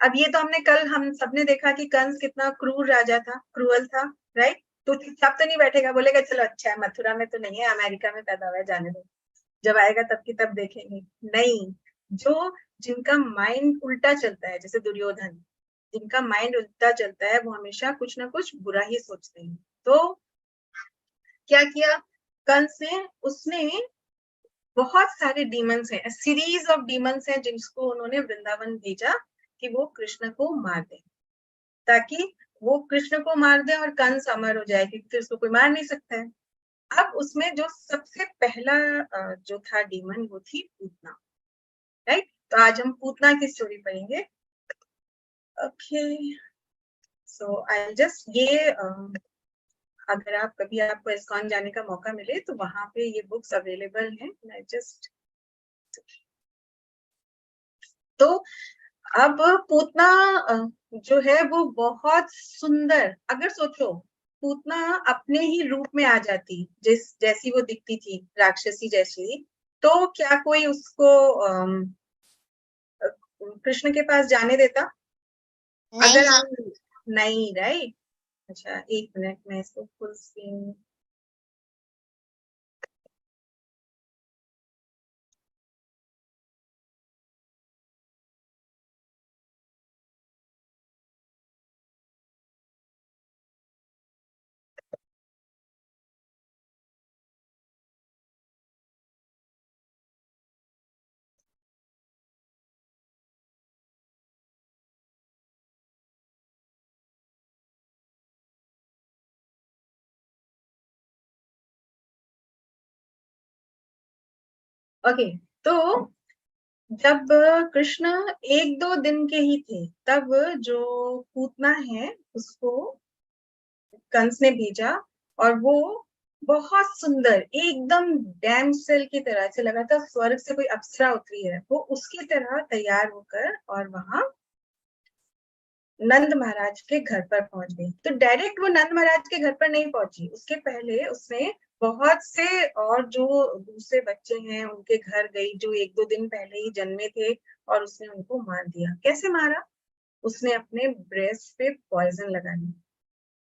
[SPEAKER 1] अब ये तो हमने कल हम सबने देखा कि कंस कितना क्रूर राजा था, क्रूअल था, राइट. तो चुपचाप तो नहीं बैठेगा, बोलेगा चलो अच्छा है, मथुरा में तो नहीं है, अमेरिका में पैदा हुआ है, जाने दो, जब आएगा तब की तब देखेंगे. नहीं, जो जिनका माइंड उल्टा चलता है, जैसे दुर्योधन, जिनका माइंड उल्टा चलता है वो हमेशा कुछ ना कुछ बुरा ही सोचते हैं. तो क्या किया कंस ने, उसने बहुत सारे डीमंस हैं, सीरीज ऑफ डीमंस हैं जिसको उन्होंने वृंदावन भेजा कि वो कृष्ण को मार दे, ताकि वो कृष्ण को मार दे और कंस अमर हो जाए, क्योंकि फिर उसको कोई मार नहीं सकता है. अब उसमें जो सबसे पहला जो था डीमन, वो थी पूतना, राइट. तो आज हम पूतना की स्टोरी पढ़ेंगे. ओके, सो आई जस्ट ये अगर आप कभी आपको इस्कॉन जाने का मौका मिले तो वहां पे ये बुक्स अवेलेबल हैं. मैं जस्ट, तो अब पूतना जो है वो बहुत सुंदर, अगर सोचो पूतना अपने ही रूप में आ जाती, जैसी वो दिखती थी, राक्षसी जैसी, तो क्या कोई उसको कृष्ण के पास जाने देता? अगर आप नहीं, राइट. अच्छा, एक मिनट में इसको फुल स्क्रीन. ओके, तो जब कृष्ण 1-2 दिन के ही थे, तब जो पूतना है उसको कंस ने भेजा, और वो बहुत सुंदर, एकदम डैमसेल की तरह से लगा था स्वर्ग से कोई अप्सरा उतरी है, वो उसकी तरह तैयार होकर और वहां नंद महाराज के घर पर पहुंच गई. तो डायरेक्ट वो नंद महाराज के घर पर नहीं पहुंची, उसके पहले उसने बहुत से और जो दूसरे बच्चे हैं उनके घर गई, जो 1-2 दिन पहले ही जन्मे थे, और उसने उनको मार दिया. कैसे मारा? उसने अपने ब्रेस्ट पे पॉइजन लगा ली.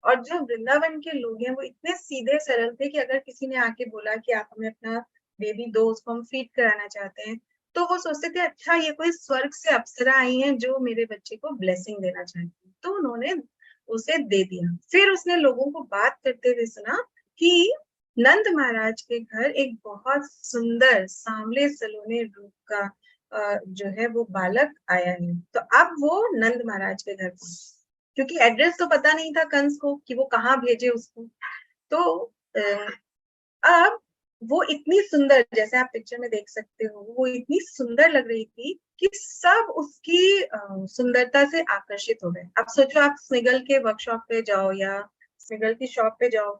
[SPEAKER 1] और जो वृंदावन के लोग हैं वो इतने सीधे सरल थे कि अगर किसी ने आके बोला कि आप हमें अपना बेबी दो, उसको हम फीड कराना चाहते हैं, तो वो सोचते थे अच्छा ये कोई स्वर्ग से अप्सरा आई है जो मेरे बच्चे को ब्लेसिंग देना चाहती है. तो उन्होंने उसे दे दिया. फिर उसने लोगों को बात करते हुए सुना कि नंद महाराज के घर एक बहुत सुंदर सांवले सलोने रूप का जो है वो बालक आया है. तो अब वो नंद महाराज के घर पहुंचे, क्योंकि एड्रेस तो पता नहीं था कंस को कि वो कहाँ भेजे उसको. तो अब वो इतनी सुंदर, जैसे आप पिक्चर में देख सकते हो, वो इतनी सुंदर लग रही थी कि सब उसकी सुंदरता से आकर्षित हो गए. अब सोचो आप स्निगल के वर्कशॉप पे जाओ या स्निगल की शॉप पे जाओ,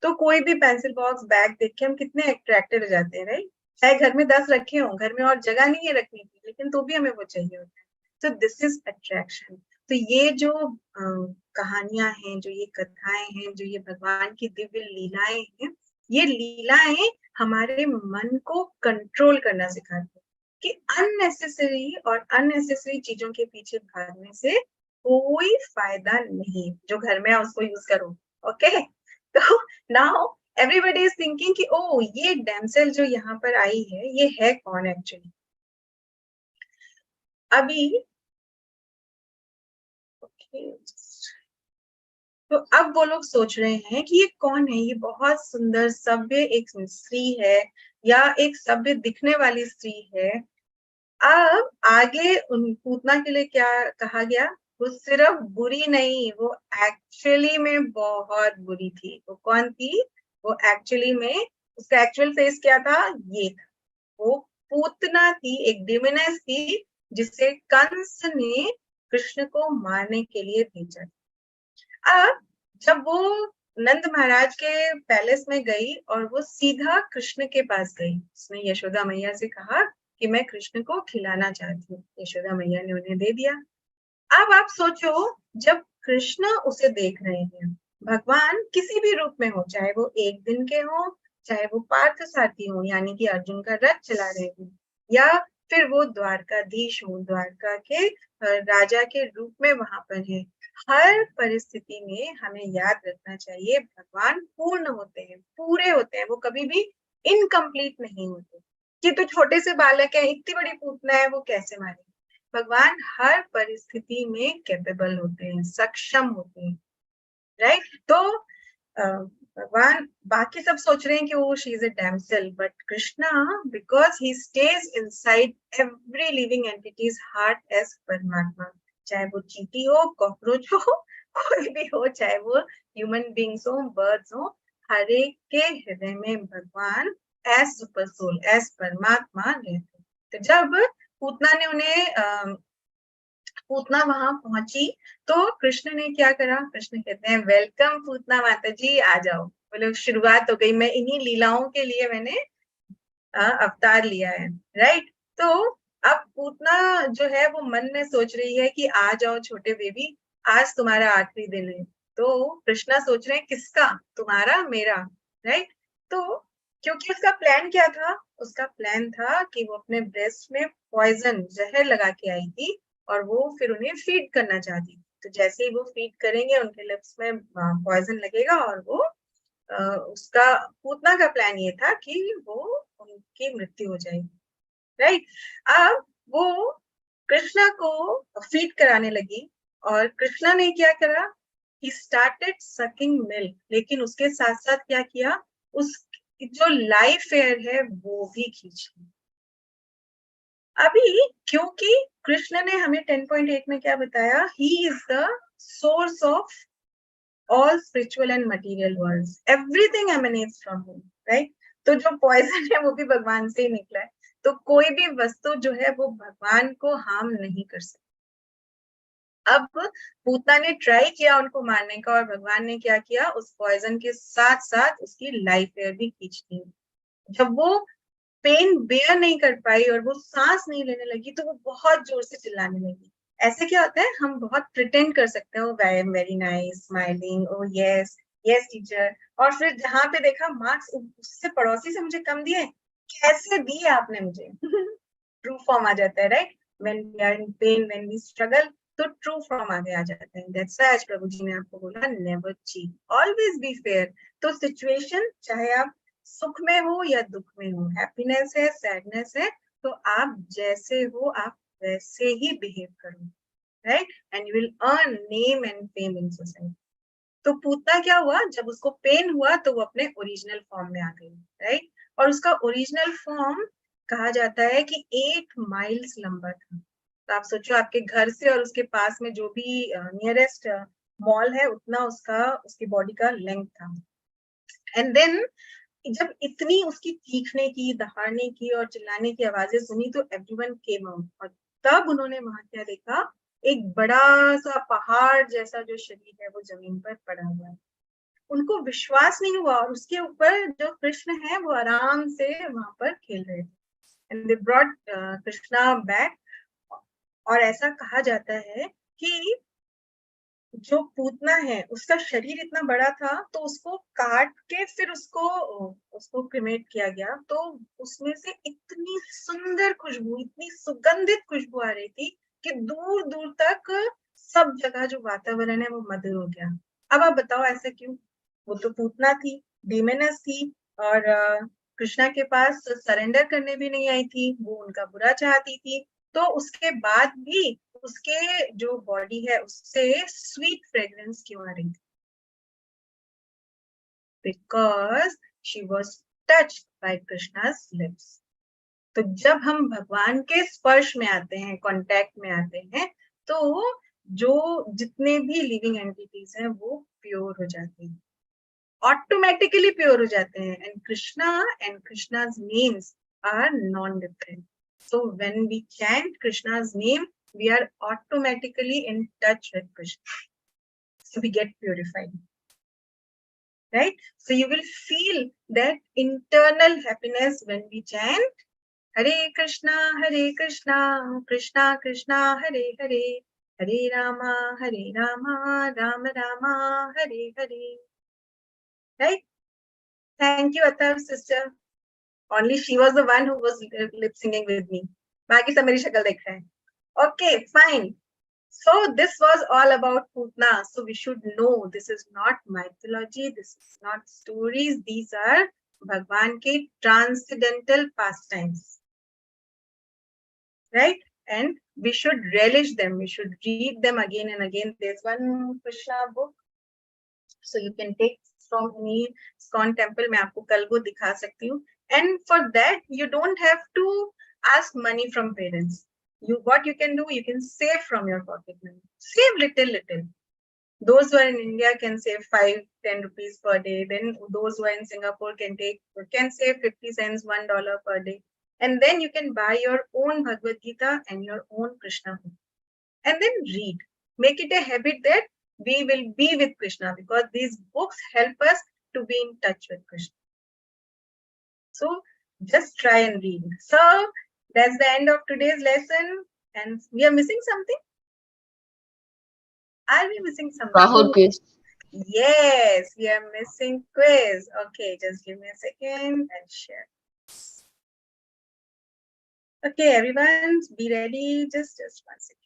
[SPEAKER 1] तो कोई भी पेंसिल बॉक्स, बैग देख के हम कितने अट्रैक्टेड हो जाते हैं, राइट. चाहे घर में 10 रखे हो, घर में और जगह नहीं है रखने की, लेकिन तो भी हमें वो चाहिए होता है. तो दिस इज अट्रैक्शन. तो ये जो कहानियां हैं, जो ये कथाएं हैं, जो ये भगवान की दिव्य लीलाएं हैं, ये लीलाएं हमारे मन को कंट्रोल करना सिखाती है कि अननेसेसरी और अननेसेसरी चीजों के पीछे भागने से कोई फायदा नहीं. जो घर में है उसको यूज करो. ओके, तो नाउ एवरीबडी इज थिंकिंग कि ओ ये डैमसेल जो यहाँ पर आई है ये है कौन एक्चुअली। अभी तो अब वो लोग सोच रहे हैं कि ये कौन है, ये बहुत सुंदर सभ्य एक स्त्री है या एक सभ्य दिखने वाली स्त्री है। अब आगे उन पूतना के लिए क्या कहा गया, वो सिर्फ बुरी नहीं, वो एक्चुअली में बहुत बुरी थी। वो कौन थी, वो एक्चुअली में उसका एक्चुअल फेस क्या था, ये था, वो पूतना थी, एक डिविनेस थी जिसे कंस ने कृष्ण को मारने के लिए भेजा। अब जब वो नंद महाराज के पैलेस में गई और वो सीधा कृष्ण के पास गई, उसने यशोदा मैया से कहा कि मैं कृष्ण को खिलाना चाहती हूँ। यशोदा मैया ने उन्हें दे दिया। अब आप सोचो, जब कृष्ण उसे देख रहे हैं, भगवान किसी भी रूप में हो, चाहे वो एक दिन के हो, चाहे वो पार्थ सारथी हो यानी कि अर्जुन का रथ चला रहे हो, या फिर वो द्वारकाधीश हो, द्वारका के राजा के रूप में वहां पर है, हर परिस्थिति में हमें याद रखना चाहिए भगवान पूर्ण होते हैं, पूरे होते हैं, वो कभी भी इनकम्प्लीट नहीं होते कि तो छोटे से बालक है, इतनी बड़ी पूतना है, वो कैसे मारेंगे। भगवान हर परिस्थिति में कैपेबल होते हैं, सक्षम होते हैं, राइट। तो भगवान बाकी सब सोच रहे हैं कि वो she is a damsel, but Krishna because he stays inside every living entities heart as परमात्मा, चाहे वो चींटी हो, कॉकरोच हो, कोई भी हो, चाहे वो ह्यूमन बींग्स हो, बर्ड्स हो, हर एक के हृदय में भगवान एज सुपर सोल, एज परमात्मा रहते। तो जब पूतना ने उन्हें पूतना वहां पहुंची तो कृष्ण ने क्या करा, कृष्ण कहते हैं वेलकम पूतना माता जी, आ जाओ। बोले शुरुआत हो गई, मैं इन्हीं लीलाओं के लिए मैंने अवतार लिया है, राइट। तो अब पूतना जो है वो मन में सोच रही है कि आ जाओ छोटे बेबी, आज तुम्हारा आखिरी दिन है। तो कृष्णा सोच रहे हैं किसका, तुम्हारा मेरा, राइट। तो क्योंकि उसका प्लान क्या था, उसका प्लान था कि वो अपने ब्रेस्ट में पॉइजन जहर लगा के आई थी और वो फिर उन्हें फीड करना चाहती। तो जैसे ही वो फीड करेंगे उनके लिप्स में पॉइजन लगेगा और वो उसका पूतना का प्लान ये था कि वो उनकी मृत्यु हो जाएगी, राइट। अब वो कृष्णा को फीड कराने लगी और कृष्णा ने क्या करा, ही स्टार्टेड सकिंग मिल्क, लेकिन उसके साथ साथ क्या किया, उस जो लाइफ एयर है वो भी खींच ली। अभी क्योंकि कृष्ण ने हमें 10.8 में क्या बताया, he is the source of all spiritual and material worlds, everything emanates from him, right। तो जो पॉइजन है वो भी भगवान से ही निकला है, तो कोई भी वस्तु जो है वो भगवान को हार्म नहीं कर सकती। अब पूतना ने ट्राई किया उनको मारने का और भगवान ने क्या किया, उस पॉइजन के साथ साथ उसकी लाइफ एयर भी खींच दी। जब वो पेन बेयर नहीं कर पाई और वो सांस नहीं लेने लगी तो वो बहुत जोर से चिल्लाने लगी। ऐसे क्या होता है, हम बहुत प्रिटेंड कर सकते हैं, I am very nice, smiling, O yes yes teacher, और फिर जहां पे देखा मार्क्स उससे पड़ोसी से मुझे कम दिए, कैसे दिए आपने मुझे ट्रू फॉर्म आ जाता है, right. When we are in pain, when we struggle, तो ट्रू फॉर्म आगे आ जाता है। दैट्स व्हाई आज प्रभु जी ने आपको बोला never cheat, always be fair. तो सिचुएशन चाहे आप सुख में हो या दुख में हो, हैप्पीनेस है, सैडनेस है, तो आप जैसे हो आप वैसे ही बिहेव करो, right, and you will earn name and fame in society. तो पूतना क्या हुआ, जब उसको पेन हुआ तो वो अपने ओरिजिनल फॉर्म में आ गई, राइट। और उसका ओरिजिनल फॉर्म कहा जाता है कि 8 माइल्स लंबा था। तो आप सोचो आपके घर से और उसके पास में जो भी नियरेस्ट मॉल है उतना उसका उसकी बॉडी का लेंथ था। एंड देन जब इतनी उसकी चीखने की, दहाड़ने की और चिल्लाने की आवाजें सुनी तो एवरीवन केम आउट, और तब उन्होंने वहां क्या देखा, एक बड़ा सा पहाड़ जैसा जो शरीर है वो जमीन पर पड़ा हुआ है। उनको विश्वास नहीं हुआ और उसके ऊपर जो कृष्ण है वो आराम से वहां पर खेल रहे थे। And they brought Krishna back. और ऐसा कहा जाता है कि जो पूतना है उसका शरीर इतना बड़ा था तो उसको काट के फिर उसको उसको क्रिमेट किया गया, तो उसमें से इतनी सुंदर खुशबू, इतनी सुगंधित खुशबू आ रही थी कि दूर दूर तक सब जगह जो वातावरण है वो मधुर हो गया। अब आप बताओ ऐसा क्यों, वो तो पूतना थी, डीमनस थी और कृष्णा के पास सरेंडर करने भी नहीं आई थी, वो उनका बुरा चाहती थी, तो उसके बाद भी उसके जो बॉडी है उससे स्वीट फ्रेग्रेंस क्यों आ रही थी? Because she was touched by Krishna's lips. तो जब हम भगवान के स्पर्श में आते हैं, कांटेक्ट में आते हैं, तो जो जितने भी लिविंग एंटिटीज हैं वो प्योर हो जाते हैं, ऑटोमेटिकली प्योर हो जाते हैं, and Krishna's names are non different. So when we chant Krishna's name, we are automatically in touch with Krishna. So we get purified. Right? So you will feel that internal happiness when we chant Hare Krishna, Krishna Krishna, Hare Hare, Hare Rama, Rama Rama, Hare Hare. Right? Thank you, Athav sister. Only she was the one who was lip singing with me. बाकी सब मेरी शक्ल देख रहे हैं. Okay, fine. So this was all about Putna. So we should know this is not mythology. This is not stories. These are Bhagwan ke transcendental pastimes. Right? And we should relish them. We should read them again and again. There's one Krishna book. So you can take from any ISKCON temple. मैं आपको कल वो दिखा सकती हूँ. And for that, you don't have to ask money from parents. What you can do, you can save from your pocket money. Save little. Those who are in India can save 5-10 rupees per day. Then those who are in Singapore can save 50 cents, $1 per day. And then you can buy your own Bhagavad Gita and your own Krishna book. And then read. Make it a habit that we will be with Krishna, because these books help us to be in touch with Krishna. So just try and read. So that's the end of today's lesson. And we are missing something? Are we missing something?
[SPEAKER 4] Kahoot quiz.
[SPEAKER 1] Yes, we are missing quiz. Okay, just give me a second and share. Okay, everyone, be ready. Just 1 second.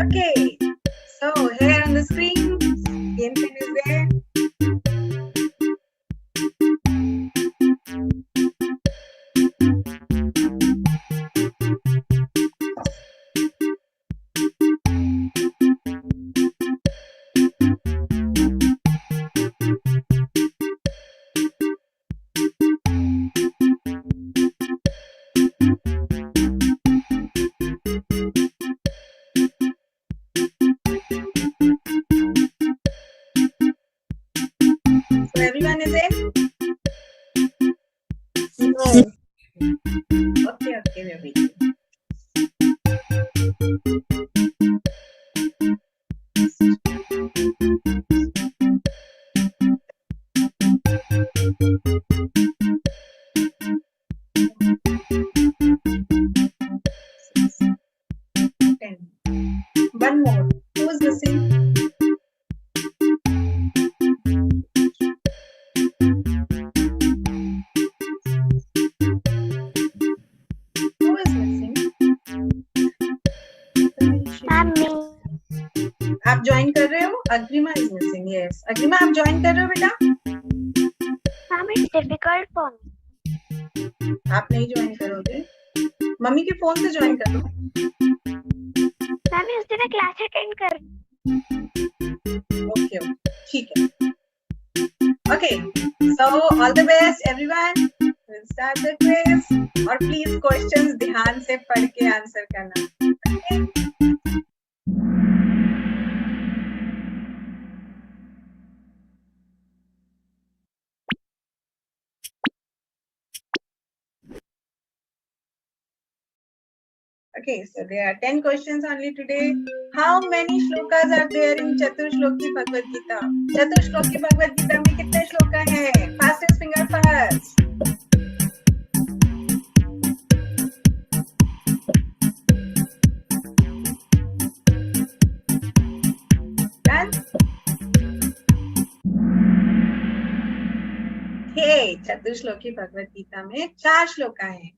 [SPEAKER 1] Okay, so here on the screen, game pin is there. So everyone is in?
[SPEAKER 2] No.
[SPEAKER 1] Okay, we're waiting. One more. Who is missing? Who is missing? आप join कर रहे हो? Agrima is missing. Yes. Agrima आप join कर रहे हो बेटा?
[SPEAKER 7] Ma'am, it's difficult for me.
[SPEAKER 1] आप नहीं ज्वाइन करोगे? मम्मी के फोन से ज्वाइन कर लो.
[SPEAKER 7] मैम, उस दिन क्लास अटेंड कर.
[SPEAKER 1] Okay, ठीक है. Okay, so all the best everyone. We'll start the quiz. और please questions ध्यान से पढ़ के आंसर करना. Okay? Okay, so there are 10 questions only today. How many shlokas are there in Chaturshloki Bhagavad Gita? Chaturshloki Bhagavad Gita में कितने श्लोका हैं? Fastest finger first. Okay, चतुश्लोकी Bhagavad Gita में 4 श्लोका है,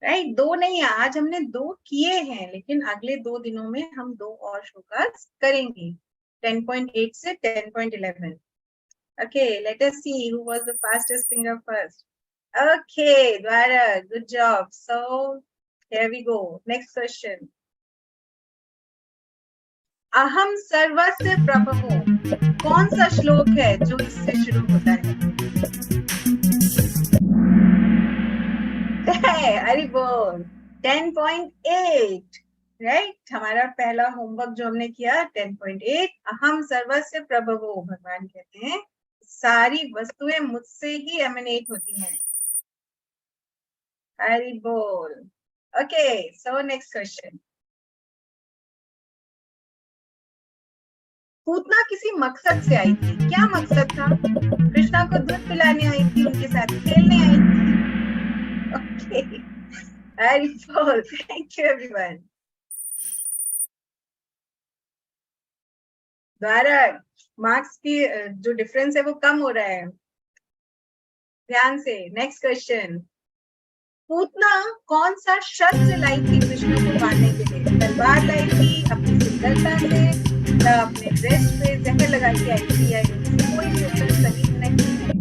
[SPEAKER 1] राइट? 2 नहीं है, आज हमने 2 किए हैं, लेकिन अगले 2 दिनों में हम 2 और श्लोकास करेंगे, 10.8 से 10.11. Okay, let us see who was the fastest finger first. Okay, Dwara, good job. So here we go. Next question. अहम सर्वस्य प्रभवो कौन सा श्लोक है जो इससे शुरू होता है? हरि बोल. 10.8, राइट? हमारा पहला होमवर्क जो हमने किया 10.8, अहम सर्वस्य प्रभवो. भगवान कहते हैं सारी वस्तुएं मुझसे ही एमिनेट होती हैं. हरि बोल. Okay, so next question. Putana किसी मकसद से आई थी. क्या मकसद था? कृष्णा को दूध पिलाने आई थी, उनके साथ खेलने आई थी. ओके, हरि बोल. Thank you everyone. Bharat, marks की जो डिफरेंस है वो कम हो रहा है, ध्यान से. Next question. पूतना कौन सा शस्त्र लाई थी कृष्ण को मारने के लिए? तलवार लाई थी, अपनी सुंदरता से, या अपने ड्रेस पे जहर लगा के आई थी, या कोई भी उत्तर सही नहीं है.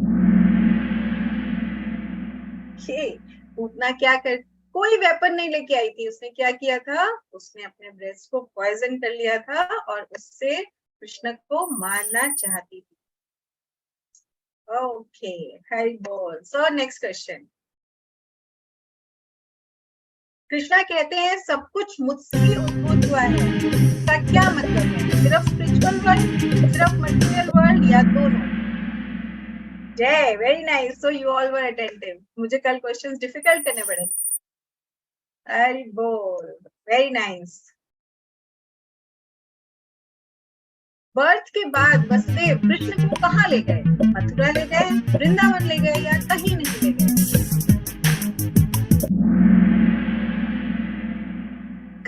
[SPEAKER 1] पूतना क्या कर, कोई वेपन नहीं लेके आई थी. उसने क्या किया था? उसने अपने ब्रेस्ट को पॉइजन कर लिया था और उससे कृष्ण को मारना चाहती थी. ओके, हरि बोल. So next question. कृष्णा कहते हैं सब कुछ मुझसे ही उद्भूत हुआ है. इसका क्या मतलब है? सिर्फ स्पिरिचुअल वर्ल्ड, सिर्फ मटेरियल वर्ल्ड, या दोनों? जय, very nice. So you all were attentive. मुझे कल क्वेश्चंस डिफिकल्ट करने पड़ेंगे. हरि बोल. Very nice. बर्थ के बाद वसुदेव कृष्ण को कहाँ ले गए? मथुरा ले गए, वृंदावन ले गए, या कहीं नहीं ले गए?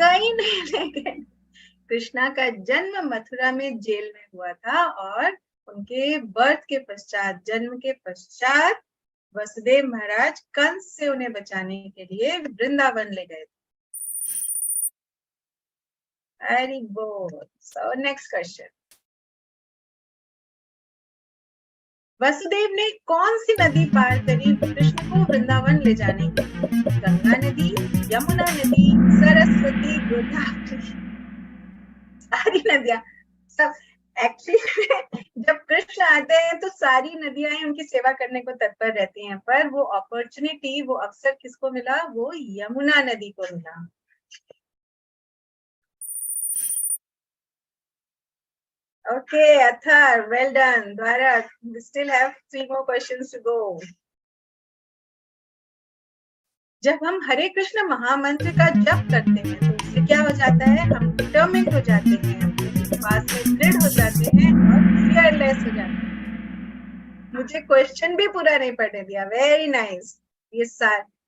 [SPEAKER 1] कहीं नहीं ले गए. कृष्णा का जन्म मथुरा में जेल में हुआ था और उनके बर्थ के पश्चात, जन्म के पश्चात वसुदेव महाराज कंस से उन्हें बचाने के लिए वृंदावन ले गए. हरि बोल. So next question. वसुदेव ने कौन सी नदी पार करी कृष्ण को वृंदावन ले जाने के लिए? गंगा नदी, यमुना नदी, सरस्वती, गोदावरी, सारी नदियां. सब एक्चुअली जब कृष्ण आते हैं तो सारी नदियां उनकी सेवा करने को तत्पर रहती हैं, पर वो अपॉर्चुनिटी, वो अवसर किसको मिला? वो यमुना नदी को मिला. Okay, Athar, well done. Dwara, we still have 3 more questions to go. जब हम हरे कृष्ण महामंत्र का जप करते हैं तो उससे क्या हो जाता है? हम डिटरमिन्ड हो जाते हैं, अपने विश्वास में दृढ़ हो जाते हैं और फियरलेस हो जाते हैं. मुझे क्वेश्चन भी पूरा नहीं पढ़ने दिया. Very nice. ये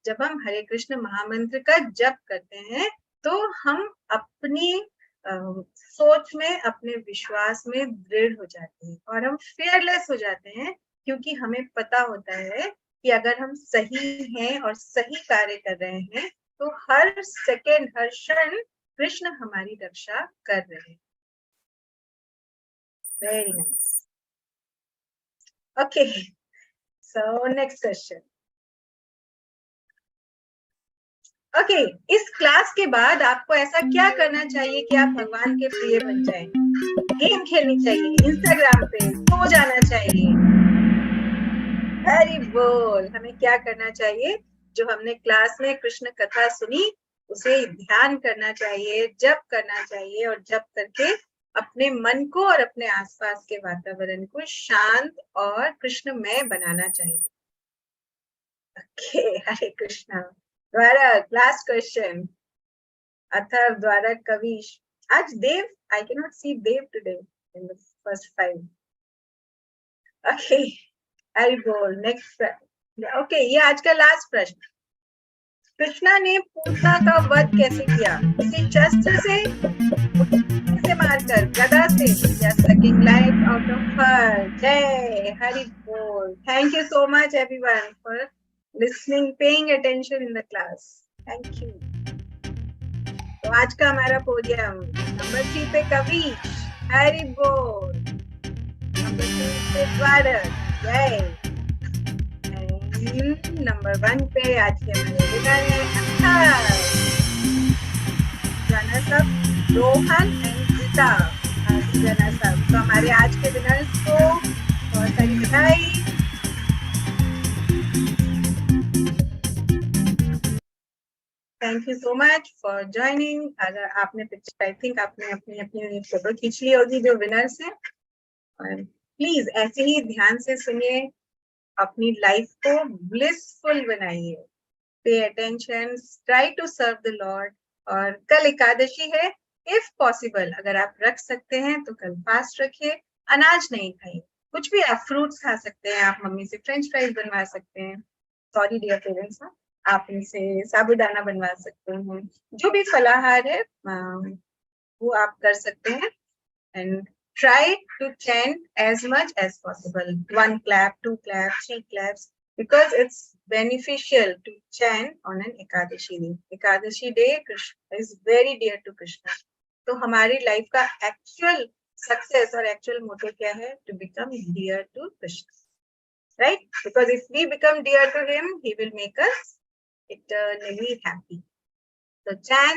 [SPEAKER 1] जब हम हरे कृष्ण महामंत्र का जप करते हैं तो हम अपनी सोच में, अपने विश्वास में दृढ़ हो जाते हैं और हम फियरलेस हो जाते हैं, क्योंकि हमें पता होता है कि अगर हम सही हैं और सही कार्य कर रहे हैं तो हर सेकंड, हर क्षण कृष्ण हमारी रक्षा कर रहे हैं. Very nice. Okay, so next question. Okay, इस क्लास के बाद आपको ऐसा क्या करना चाहिए कि आप भगवान के प्रिय बन जाएं? गेम खेलनी चाहिए, इंस्टाग्राम पे सो जाना चाहिए. हरि बोल. हमें क्या करना चाहिए? जो हमने क्लास में कृष्ण कथा सुनी उसे ध्यान करना चाहिए, जप करना चाहिए, और जप करके अपने मन को और अपने आसपास के वातावरण को शांत और कृष्णमय बनाना चाहिए. ओके, हरे कृष्णा. द्वारा, लास्ट क्वेश्चन. अथर्व, द्वारा, कविश. आज देव, I cannot see Dev today in the first 5. Okay, I बोल. Next. Okay, ये आज का लास्ट प्रश्न. कृष्णा ने पूतना का वध कैसे किया? किसी शस्त्र से मारा मारकर गदा से they are sucking life out of her. Jai Hari Bol. Thank you so much everyone for listening, paying attention in the class. Thank you. तो आज का हमारा पोडियम नंबर 3 पे कविश, हरि बोल। नंबर 2 पे द्वारक, जय। एंड नंबर 1 पे आज के हमारे विनर है अक्षर, सब रोहन एंड गीता, सब। तो हमारे आज के विनर्स को बहुत सारी बधाई। Thank you so much for joining. अगर आपने पिक्चर, आई थिंक आपने अपनी अपनी फोटो खींच ली होगी जो विनर्स हैं, और प्लीज ऐसे ही ध्यान से सुनिए, अपनी लाइफ को ब्लिसफुल बनाइए, pay attention, try to serve the lord. और कल एकादशी है, इफ पॉसिबल अगर आप रख सकते हैं तो कल फास्ट रखिए, अनाज नहीं खाइए, कुछ भी आप फ्रूट्स खा सकते हैं, आप मम्मी से फ्रेंच फ्राइज बनवा सकते हैं, सॉरी डियर पेरेंट्स, आप इनसे साबूदाना बनवा सकते हैं, जो भी फलाहार है वो आप कर सकते हैं। And try to chant as much as possible, 1 clap, 2 claps, 3 claps, because it's beneficial to chant on an Ekadashi day. Ekadashi day Krishna is very dear to Krishna. तो हमारी लाइफ का एक्चुअल सक्सेस और actual मोटो क्या है? To become dear to Krishna, right? Because if we become dear to him, he will make us eternally happy. So chant